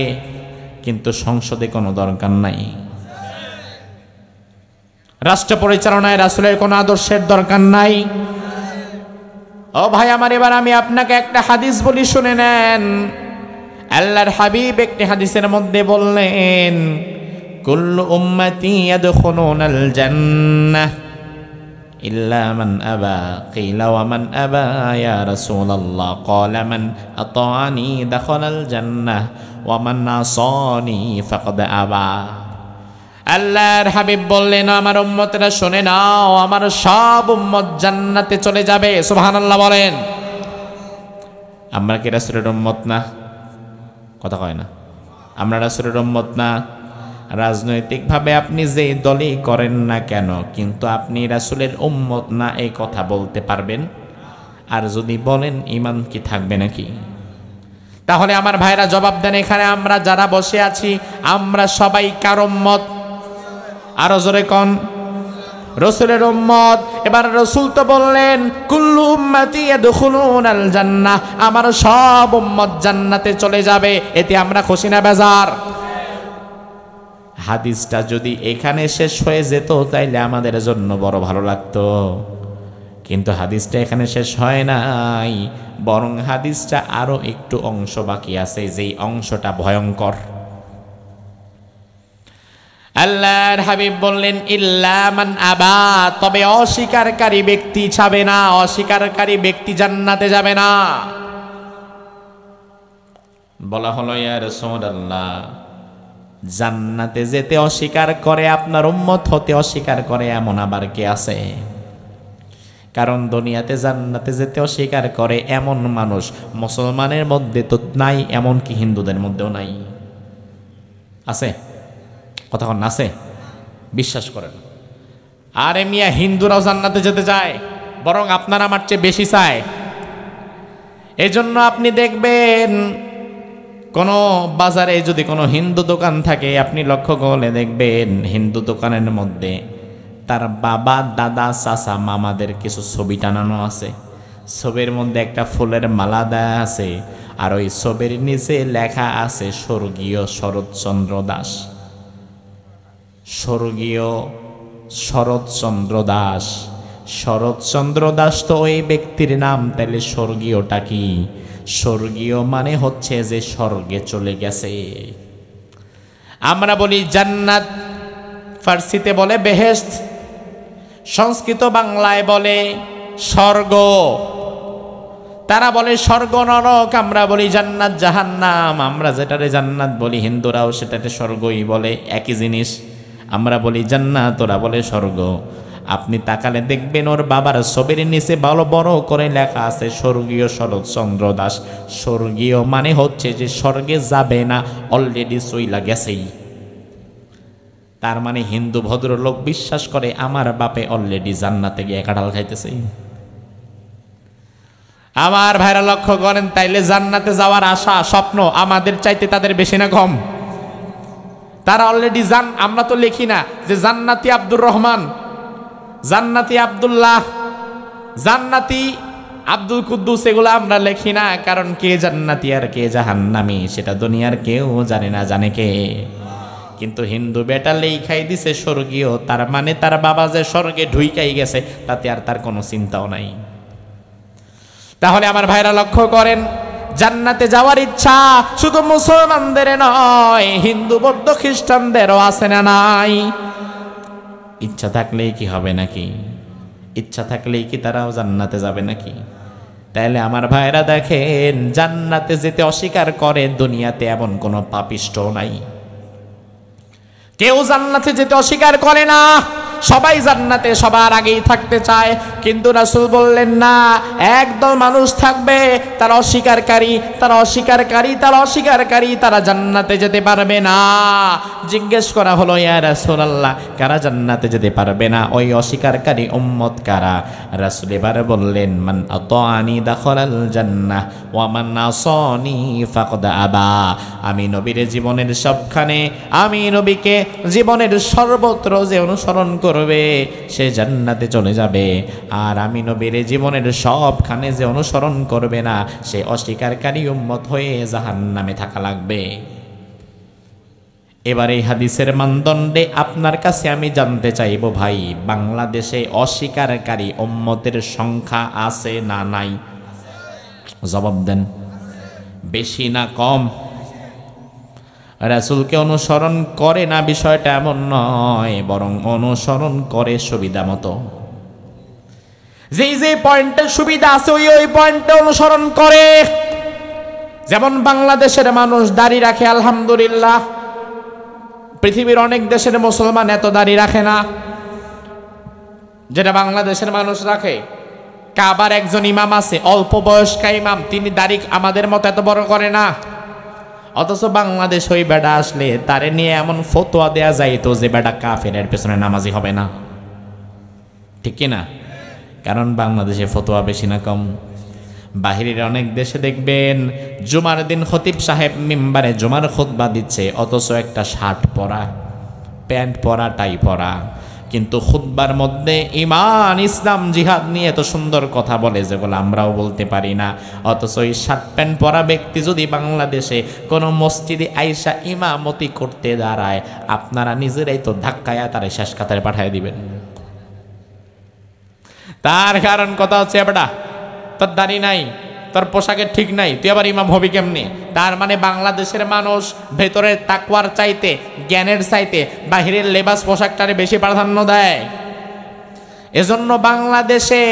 কিন্তু সংসদে কোনো দরকার নাই। রাষ্ট্র পরিচালনায় রাসূলের কোনো আদর্শের দরকার নাই। ও ভাই আমার, এবার আমি আপনাকে একটা হাদিস বলি, শুনে নেন। আল্লাহর হাবিব একটি হাদিসের মধ্যে বললেন, কুল্লু উম্মতি ইয়াদখুলুনাল জান্নাহ ইল্লা মান আবা। কিলা ওয়া মান আবা ইয়া রাসূলুল্লাহ? ক্বালা মান আতাআনি দাখালাল জান্নাহ ওয়া মান আসানি ফাকাদ আবা। আল্লাহর হাবিব বললেন, আমার উম্মতেরা শুনে নাও, আমার সব উম্মত জান্নাতে চলে যাবে। সুবহানাল্লাহ বলেন। আমরা কি রাসূলের উম্মত না? কথা কয় না। আমরা রাসূলের উম্মত না? রাজনৈতিকভাবে আপনি যে দলই করেন না কেন, কিন্তু আপনি রাসূলের উম্মত না এই কথা বলতে পারবেন? আর যদি বলেন, ঈমান কি থাকবে নাকি? তাহলে আমার ভাইরা জবাব দেন, এখানে আমরা যারা বসে আছি আমরা সবাই কার উম্মত? আরো জোরে কোন? রাসূলের উম্মত। এবার রাসূল তো বললেন, কুল্লু উম্মতি ইয়াদখুলুনাল জান্নাহ, আমার সব উম্মত জান্নাতে চলে যাবে। এতে আমরা খুশি না বেজার? হাদিসটা যদি এখানে শেষ হয়ে যেত তাইলে আমাদের জন্য বড় ভালো লাগতো, কিন্তু হাদিসটা এখানে শেষ হয় নাই, বরং হাদিসটা আরো একটু অংশ বাকি আছে, যেই অংশটা ভয়ঙ্কর। আল্লাহর হাবিব বললেন, ইল্লা মান আবা, তবে অস্বীকারী ব্যক্তি যাবে না, অস্বীকারী ব্যক্তি জান্নাতে যাবে না। বলা হলো, ইয়া রাসূলুল্লাহ, জান্নাতে যেতে অস্বীকার করে, আপনার উম্মত হতে অস্বীকার করে এমন আবার কে আছে? কারণ দুনিয়াতে জান্নাতে যেতে অস্বীকার করে এমন মানুষ মুসলমানের মধ্যে তো নাই, এমনকি হিন্দুদের মধ্যেও নাই। আছে? কতক্ষণ আছে বিশ্বাস করেন। আরে মিয়া, হিন্দুরাও জান্নাতে যেতে চায়, বরং আপনার আমার চেয়ে বেশি চায়। এই জন্য আপনি দেখবেন কোনো বাজারে যদি কোনো হিন্দু দোকান থাকে, আপনি লক্ষ্য করলে দেখবেন হিন্দু দোকানের মধ্যে তার বাবা, দাদা, চাচা, মামাদের কিছু ছবি টানানো আছে। ছবির মধ্যে একটা ফুলের মালা দেয়া আছে, আর ওই ছবির নিচে লেখা আছে স্বর্গীয় শরৎচন্দ্র দাস। স্বর্গীয় শরৎচন্দ্র দাস। শরৎচন্দ্র দাস তো ওই ব্যক্তির নাম, তাহলে স্বর্গীয়টা কি? স্বর্গীয় মানে হচ্ছে যে স্বর্গে চলে গেছে। আমরা বলি জান্নাত, ফার্সিতে বলে বেহেশত, সংস্কৃত বাংলায় বলে স্বর্গ। তারা বলে স্বর্গ নরক, আমরা বলি জান্নাত জাহান্নাম। আমরা যেটারে জান্নাত বলি, হিন্দুরাও সেটাতে স্বর্গই বলে, একই জিনিস। আমরা বলি জান্নাত, ওরা বলে স্বর্গ। আপনি তাকালে দেখবেন ওর বাবার ছবির নিচে ভালো বড় করে লেখা আছে স্বর্গীয় শরৎচন্দ্র দাস। স্বর্গীয় মানে হচ্ছে যে স্বর্গে যাবে না, অলরেডি চইলা গেছেই। তার মানে হিন্দু ভদ্রলোক বিশ্বাস করে আমার বাপে অলরেডি জান্নাতে গিয়ে কাঁঠাল খাইতেছে। আমার ভাইরা লক্ষ্য করেন, তাইলে জান্নাতে যাওয়ার আশা, স্বপ্ন আমাদের চাইতে তাদের বেশি না কম? তারা অলরেডি আমরা তো লিখি না যে জান্নাতি আব্দুর রহমান, জান্নাতি আব্দুল্লাহ, জান্নাতি আব্দুল কুদ্দুস, এগুলো আমরা লিখি না। কারণ কে জান্নাতি আর কে জাহান্নামী সেটা দুনিয়ার কেউ জানে না। জানে কে? কিন্তু হিন্দু বেটা লেখাই দিছে স্বর্গীয়, তার মানে তার বাবা যে স্বর্গে ঢুইকাই গেছে, তাতে আর তার কোনো চিন্তাও নাই। তাহলে আমার ভাইরা লক্ষ্য করেন, জান্নাতে যাওয়ার ইচ্ছা শুধু মুসলমানদের নয়, হিন্দু, বৌদ্ধ, খ্রিস্টানদেরও আছে না নাই? ইচ্ছা থাকলেই কি হবে নাকি? ইচ্ছা থাকলেই কি তারাও জান্নাতে যাবে নাকি? তাইলে আমার ভাইরা দেখেন, জান্নাতে যেতে অস্বীকার করে দুনিয়াতে এমন কোনো পাপিষ্ঠ নাই। কেউ জান্নাতে যেতে অস্বীকার করে না, সবাই জান্নাতে সবার আগেই থাকতে চায়। কিন্তু রাসূল বললেন না, একদল মানুষ থাকবে তারা অস্বীকারী, তারা জান্নাতে যেতে পারবে না। জিজ্ঞেস করা হলো, ইয়া রাসূলুল্লাহ, কারা জান্নাতে যেতে পারবে না? ওই অস্বীকারী উম্মত কারা? রাসূল এবারে বললেন, মান আতানি দাখালাল জান্নাহ ওয়া মান আসানি ফাকাদ আবা। আমি নবীর জীবনের সবখানে, আমি নবীকে জীবনের সর্বত্র যে অনুসরণ করবে সে জান্নাতে চলে যাবে, আর আমি নবীর জীবনের সবখানে যে অনুসরণ করবে না সে অস্বীকারী উম্মত হয়ে জাহান্নামে থাকা লাগবে। এবার এই হাদিসের মানদণ্ডে আপনার কাছে আমি জানতে চাইব, ভাই, বাংলাদেশে অস্বীকারী উম্মতের সংখ্যা আছে না নাই? জবাব দেন। বেশি না কম? রাসূলকে অনুসরণ করে না বিষয়টা এমন নয়, বরং অনুসরণ করে সুবিধা মতো। যে পয়েন্টের সুবিধা আছে ওই পয়েন্টে অনুসরণ করে। যেমন বাংলাদেশের মানুষ দাড়ি রাখে, আলহামদুলিল্লাহ। পৃথিবীর অনেক দেশের মুসলমান এত দাড়ি রাখে না যেটা বাংলাদেশের মানুষ রাখে। কাবার একজন ইমাম আছে, অল্প বয়স্কা ইমাম, তিনি দাড়ি আমাদের মতো এত বড় করে না। অথচ বাংলাদেশ ওই বেটা আসলে তারে নিয়ে এমন ফতোয়া দেয়া যাইতো যে বেটা কাফেরের পেছনে নামাজি হবে না। ঠিক কিনা? কারণ বাংলাদেশে ফতোয়া বেশি না কম? বাহিরের অনেক দেশে দেখবেন জুমার দিন খতিব সাহেব মিম্বারে জুমার খুতবা দিচ্ছে, অথচ একটা শার্ট পরা, প্যান্ট পরা, টাই পরা, কিন্তু খুতবার মধ্যে ঈমান, ইসলাম, জিহাদ নিয়ে এত সুন্দর কথা বলে যেগুলো আমরাও বলতে পারি না। অথচ ওই শার্ট প্যান্ট পরা ব্যক্তি যদি বাংলাদেশে কোনো মসজিদে আইসা ইমামতি করতে দাঁড়ায়, আপনারা নিজেরাই তো ধাক্কায়া তারে শেষ কাতারে পাঠিয়ে দিবেন। তার কারণ কথা হচ্ছে, বেটা তোর দাড়ি নাই, তোর পোশাকের ঠিক নাই, তুই আবার ইমাম হবি কেমনি? তার মানে বাংলাদেশের মানুষ ভেতরের তাকওয়ার চাইতে, জ্ঞানের চাইতে বাহিরের লেবাস পোশাকটারে বেশি প্রাধান্য দেয়। এজন্য বাংলাদেশে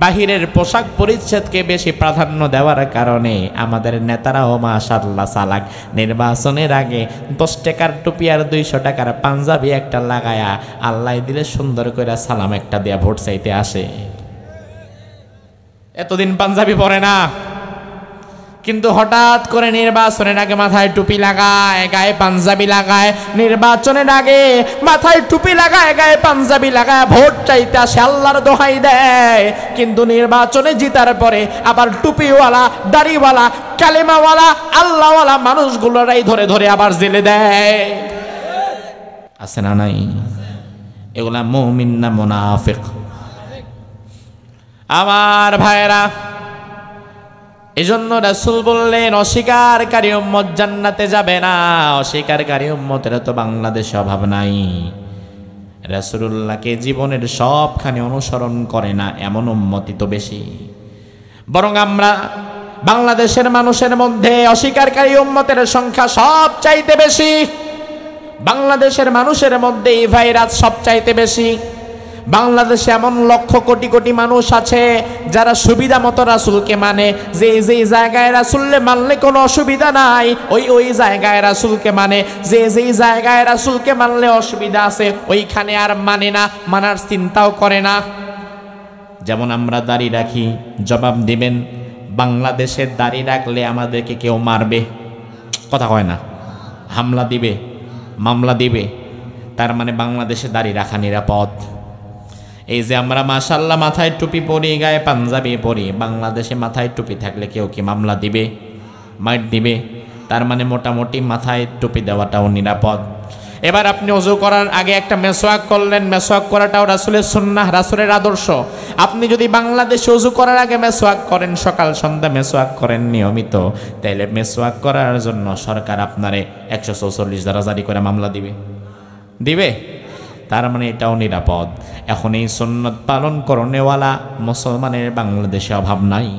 বাহিরের পোশাক পরিচ্ছদকে বেশি প্রাধান্য দেওয়ার কারণে আমাদের নেতারাও মাশাআল্লাহ চালাক। নির্বাচনের আগে 10 টাকার টুপি আর 200 টাকার পাঞ্জাবি একটা লাগায়া আল্লাহ দিলে সুন্দর করে সালাম একটা দেয়া ভোট চাইতে আসে। এতদিন পাঞ্জাবি পরে না, কিন্তু হঠাৎ করে নির্বাচনের আগে মাথায় টুপি লাগায়, গায়ে পাঞ্জাবি লাগায়, নির্বাচনের আগে মাথায় টুপি লাগায়, গায়ে পাঞ্জাবি লাগায় ভোট চাইতে আসে, আল্লাহর দোহাই দেয়। কিন্তু নির্বাচনে জিতার পরে আবার টুপিওয়ালা, দাড়িওয়ালা, কালেমাওয়ালা, আল্লাহওয়ালা মানুষগুলোরাই ধরে ধরে আবার জেলে দেয়। আছে না নাই? এগুলা মুমিন না মুনাফিক? আমার ভাইরা, এজন্য রাসূল বললেন অস্বীকারী উম্মত জান্নাতে যাবে না। অস্বীকারী উম্মতের তো বাংলাদেশে অভাব নাই। রাসূলুল্লাহকে জীবনের সবখানে অনুসরণ করে না এমন উম্মতই তো বেশি। বরং আমরা বাংলাদেশের মানুষের মধ্যে অস্বীকারী উম্মতের সংখ্যা সবচাইতে বেশি। বাংলাদেশের মানুষের মধ্যে এই ভাইরাস সবচাইতে বেশি। বাংলাদেশে এমন লক্ষ কোটি কোটি মানুষ আছে যারা সুবিধা মতো রাসূলকে মানে, যে যে জায়গায় রাসূলকে মানলে কোনো অসুবিধা নাই ওই জায়গায় রাসূলকে মানে, যে যে জায়গায় রাসূলকে মানলে অসুবিধা আছে ওইখানে আর মানে না, মানার চিন্তাও করে না। যেমন আমরা দাড়ি রাখি, জবাব দিবেন বাংলাদেশে দাড়ি রাখলে আমাদেরকে কেউ মারবে, কথা কয় না, হামলা দিবে, মামলা দিবে। তার মানে বাংলাদেশে দাড়ি রাখা নিরাপদ। এই যে আমরা মাশাআল্লাহ মাথায় টুপি পরি, গায়ে পাঞ্জাবি পরি, বাংলাদেশে মাথায় টুপি থাকলে কেউ কি মামলা দিবে, মাইট দিবে? তার মানে মোটামুটি মাথায় টুপি দেওয়াটাও নিরাপদ। এবার আপনি ওযু করার আগে একটা মেসওয়াক করলেন, মেসওয়াক করাটাও রাসূলের সুন্নাহ, রাসূলের আদর্শ। আপনি যদি বাংলাদেশে ওযু করার আগে মেসওয়াক করেন, সকাল সন্ধ্যা মেসওয়াক করেন নিয়মিত, তাইলে মেসওয়াক করার জন্য সরকার আপনারে 144 ধারা জারি করে মামলা দিবে। তার মানে এটাও নিরাপদ। এখন এই সুন্নাত পালন করনেওয়ালা মুসলমানের বাংলাদেশে অভাব নাই।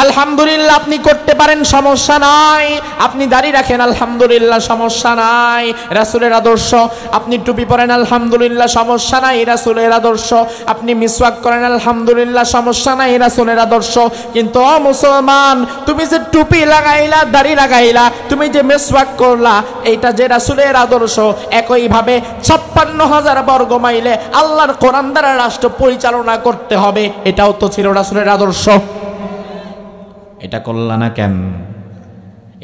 আলহামদুলিল্লাহ, আপনি করতে পারেন, সমস্যা নাই। আপনি দাড়ি রাখেন, আলহামদুলিল্লাহ, সমস্যা নাই, রাসূলের আদর্শ। আপনি টুপি পরেন, আলহামদুলিল্লাহ, সমস্যা নাই, রাসূলের আদর্শ। আপনি মিসওয়াক করেন, আলহামদুলিল্লাহ, সমস্যা নাই, রাসূলের আদর্শ। কিন্তু ও মুসলমান, তুমি যে টুপি লাগাইলা, দাড়ি লাগাইলা, তুমি যে মিসওয়াক করলা, এইটা যে রাসূলের আদর্শ, একইভাবে 56,000 বর্গ মাইলে আল্লাহর কোরআন দ্বারা রাষ্ট্র পরিচালনা করতে হবে, এটাও তো ছিল রাসূলের আদর্শ। এটা করলা না কেন?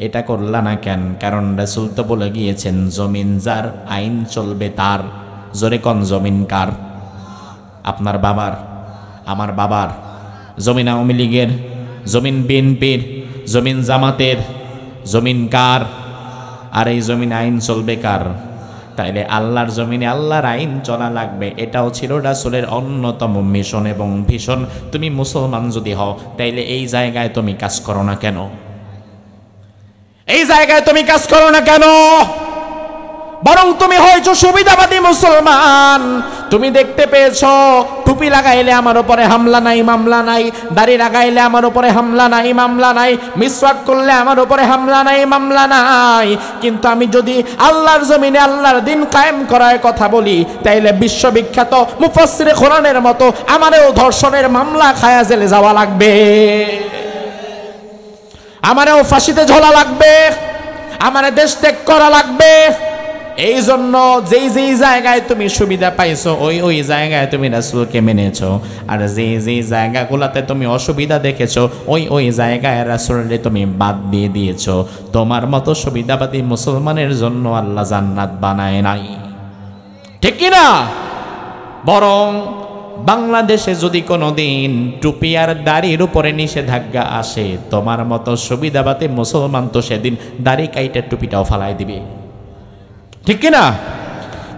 এটা করলা না কেন? কারণ রাসূল তো বলে গিয়েছেন জমিন যার আইন চলবে তার। জোরে কোন জমিন কার? আপনার বাবার, আমার বাবার। জমিন আওয়ামী লীগের, জমিন বিএনপির, জমিন জামাতের, জমিন কার? আর এই জমিন আইন চলবে কার? তাইলে আল্লাহর জমিনে আল্লাহর আইন চলা লাগবে। এটাও ছিল রাসূলের অন্যতম মিশন এবং ভীষণ। তুমি মুসলমান যদি হও তাইলে এই জায়গায় তুমি কাজ করো না কেন? এই জায়গায় তুমি কাজ করো না কেন? বরং তুমি হয়েছো সুবিধাবাদী মুসলমান। তুমি দেখতে পেয়েছো টুপি লাগাইলে আমার উপরে হামলা নাই, মামলা নাই, দাড়ি লাগাইলে আমার উপরে হামলা নাই, মামলা নাই, মিসওয়াক করলে আমার উপরে হামলা নাই, মামলা নাই। কিন্তু আমি যদি আল্লাহর জমিনে আল্লাহর দিন কায়েম করার কথা বলি, তাইলে বিশ্ববিখ্যাত মুফাসসিরে কোরআনের মতো আমারও ধর্ষণের মামলা খায়া জেলে যাওয়া লাগবে, আমারও ফাঁসিতে ঝোলা লাগবে, আমার দেশ ত্যাগ করা লাগবে। এই জন্য যেই যেই জায়গায় তুমি সুবিধা পাইছো ওই জায়গায় তুমি রাসূলকে মেনেছো, আর যেই জায়গাগুলোতে তুমি অসুবিধা দেখেছো ওই জায়গায় রাসূলকে তুমি বাদ দিয়ে দিয়েছো। তোমার মতো সুবিধাবাদী মুসলমানের জন্য আল্লাহ জান্নাত বানায় নাই, ঠিক কি না? বরং বাংলাদেশে যদি কোনোদিন টুপি আর দাড়ির উপরে নিষেধাজ্ঞা আসে, তোমার মতো সুবিধাবাদী মুসলমান তো সেদিন দাড়ি কাইটা টুপিটাও ফালাই দিবে, ঠিক কিনা?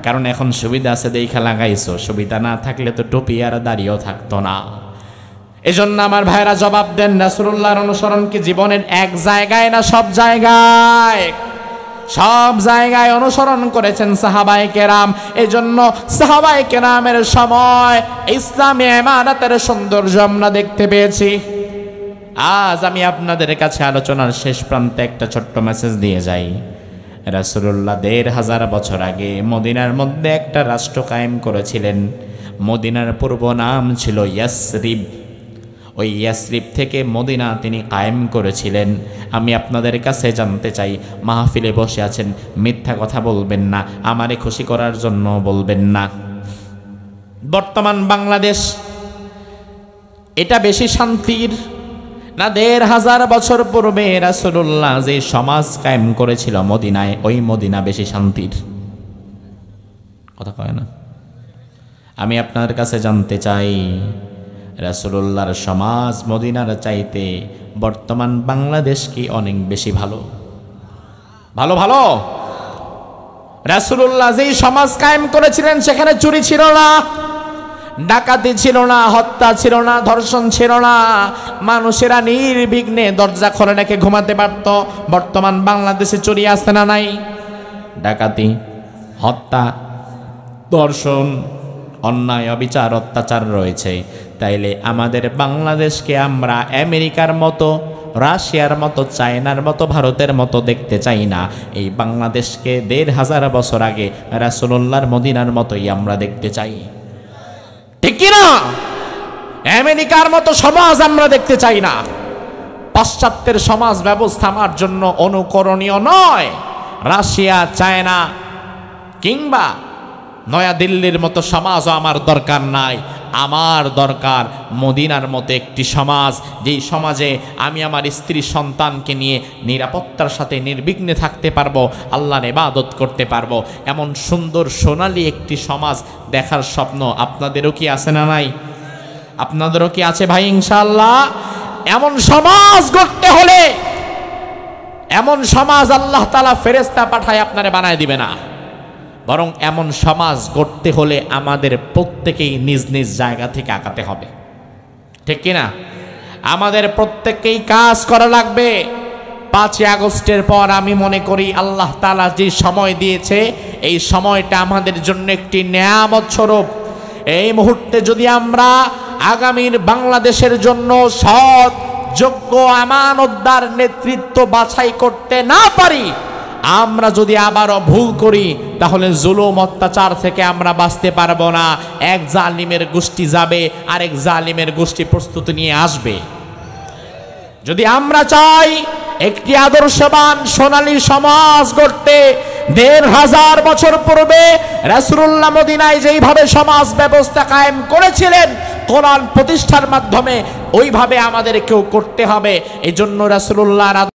কারণ এখন সুবিধা আছে দেখা লাগাইছো, সুবিধা না থাকলে তো টুপি আর দাড়িও থাকতো না। এজন্য আমার ভাইরা জবাব দেন, রাসূলুল্লাহর অনুসরণ কি জীবনের এক জায়গায় না সব জায়গায়? সব জায়গায় অনুসরণ করেছেন সাহাবায়ে কেরাম। এজন্য সাহাবায়ে কেরামের সময় ইসলামী ইমারতের সৌন্দর্য আমরা দেখতে পেয়েছি। আজ আমি আপনাদের কাছে আলোচনার শেষ প্রান্তে একটা ছোট্ট মেসেজ দিয়ে যাই। রাসূলুল্লাহ ১৫০০ বছর আগে মদিনার মধ্যে একটা রাষ্ট্র কায়েম করেছিলেন। মদিনার পূর্ব নাম ছিল ইয়াসরিব। ওই ইয়াসরিব থেকে মদিনা তিনি কায়েম করেছিলেন। আমি আপনাদের কাছে জানতে চাই, মাহফিলে বসে আছেন, মিথ্যা কথা বলবেন না, আমারে খুশি করার জন্য বলবেন না। বর্তমান বাংলাদেশ এটা বেশি শান্তির না ১৫০০ বছর পূর্বে রাসূলুল্লাহ যে সমাজ কায়েম করেছিল মদিনায়, ওই মদিনা বেশি শান্তির? কথা কয় না। আমি আপনার কাছে জানতে চাই, রাসূলুল্লাহর সমাজ মদিনার চাইতে বর্তমান বাংলাদেশ কি অনেক বেশি ভালো? ভালো ভালো। রাসূলুল্লাহ যেই সমাজ কায়েম করেছিলেন সেখানে চুরি ছিল না, ডাকাতি ছিল না, হত্যা ছিল না, ধর্ষণ ছিল না, মানুষেরা নির্বিঘ্নে দরজা খুলে রেখে ঘুমাতে পারত। বর্তমান বাংলাদেশে চুরি আছে না নাই? ডাকাতি, হত্যা, ধর্ষণ, অন্যায়, অবিচার, অত্যাচার রয়েছে। তাইলে আমাদের বাংলাদেশকে আমরা আমেরিকার মতো, রাশিয়ার মতো, চায়নার মতো, ভারতের মতো দেখতে চাই না। এই বাংলাদেশকে ১৫০০ বছর আগে রাসূলুল্লাহর মদিনার মতোই আমরা দেখতে চাই, ঠিক কি না? আমেরিকার মতো সমাজ আমরা দেখতে চাই না। পাশ্চাত্যের সমাজ ব্যবস্থা আমার জন্য অনুকরণীয় নয়। রাশিয়া, চায়না কিংবা নয়াদিল্লির মতো সমাজও আমার দরকার নাই। আমার দরকার মদিনার মতো একটি সমাজ, যেই সমাজে আমি আমার স্ত্রী সন্তানকে নিয়ে নিরাপত্তার সাথে নির্বিঘ্নে থাকতে পারবো, আল্লাহর ইবাদত করতে পারবো। এমন সুন্দর সোনালী একটি সমাজ দেখার স্বপ্ন আপনাদেরও কি আছে না নাই? আপনাদেরও কি আছে ভাই? ইনশাআল্লাহ। এমন সমাজ গড়তে হলে, এমন সমাজ আল্লাহ তাআলা ফেরেশতা পাঠায় আপনারে বানায় দিবে না, বরং এমন সমাজ গড়তে হলে আমাদের প্রত্যেকেই নিজ নিজ জায়গা থেকে আগাতে হবে, ঠিক কিনা? আমাদের প্রত্যেককেই কাজ করা লাগবে। ৫ই আগস্টের পর আমি মনে করি আল্লাহ তাআলা যে সময় দিয়েছে, এই সময়টা আমাদের জন্য একটি নেয়ামত স্বরূপ। এই মুহূর্তে যদি আমরা আগামীর বাংলাদেশের জন্য সৎ, যোগ্য, আমানতদার নেতৃত্ব বাছাই করতে না পারি, আমরা যদি আবারও ভুল করি, তাহলে জুলুম, অত্যাচার থেকে আমরা বাঁচতে পারবো না। এক জালিমের গোষ্ঠী যাবে, আরেক জালিমের গোষ্ঠী প্রস্তুতি নিয়ে আসবে। যদি আমরা চাই একটি আদর্শবান সোনালী সমাজ গড়তে, ১৫০০ বছর পূর্বে রাসূলুল্লাহ মদিনায় যেইভাবে সমাজ ব্যবস্থা কায়েম করেছিলেন কোরআন প্রতিষ্ঠার মাধ্যমে, ওইভাবে আমাদেরকেও করতে হবে। এই জন্য রাসূলুল্লাহর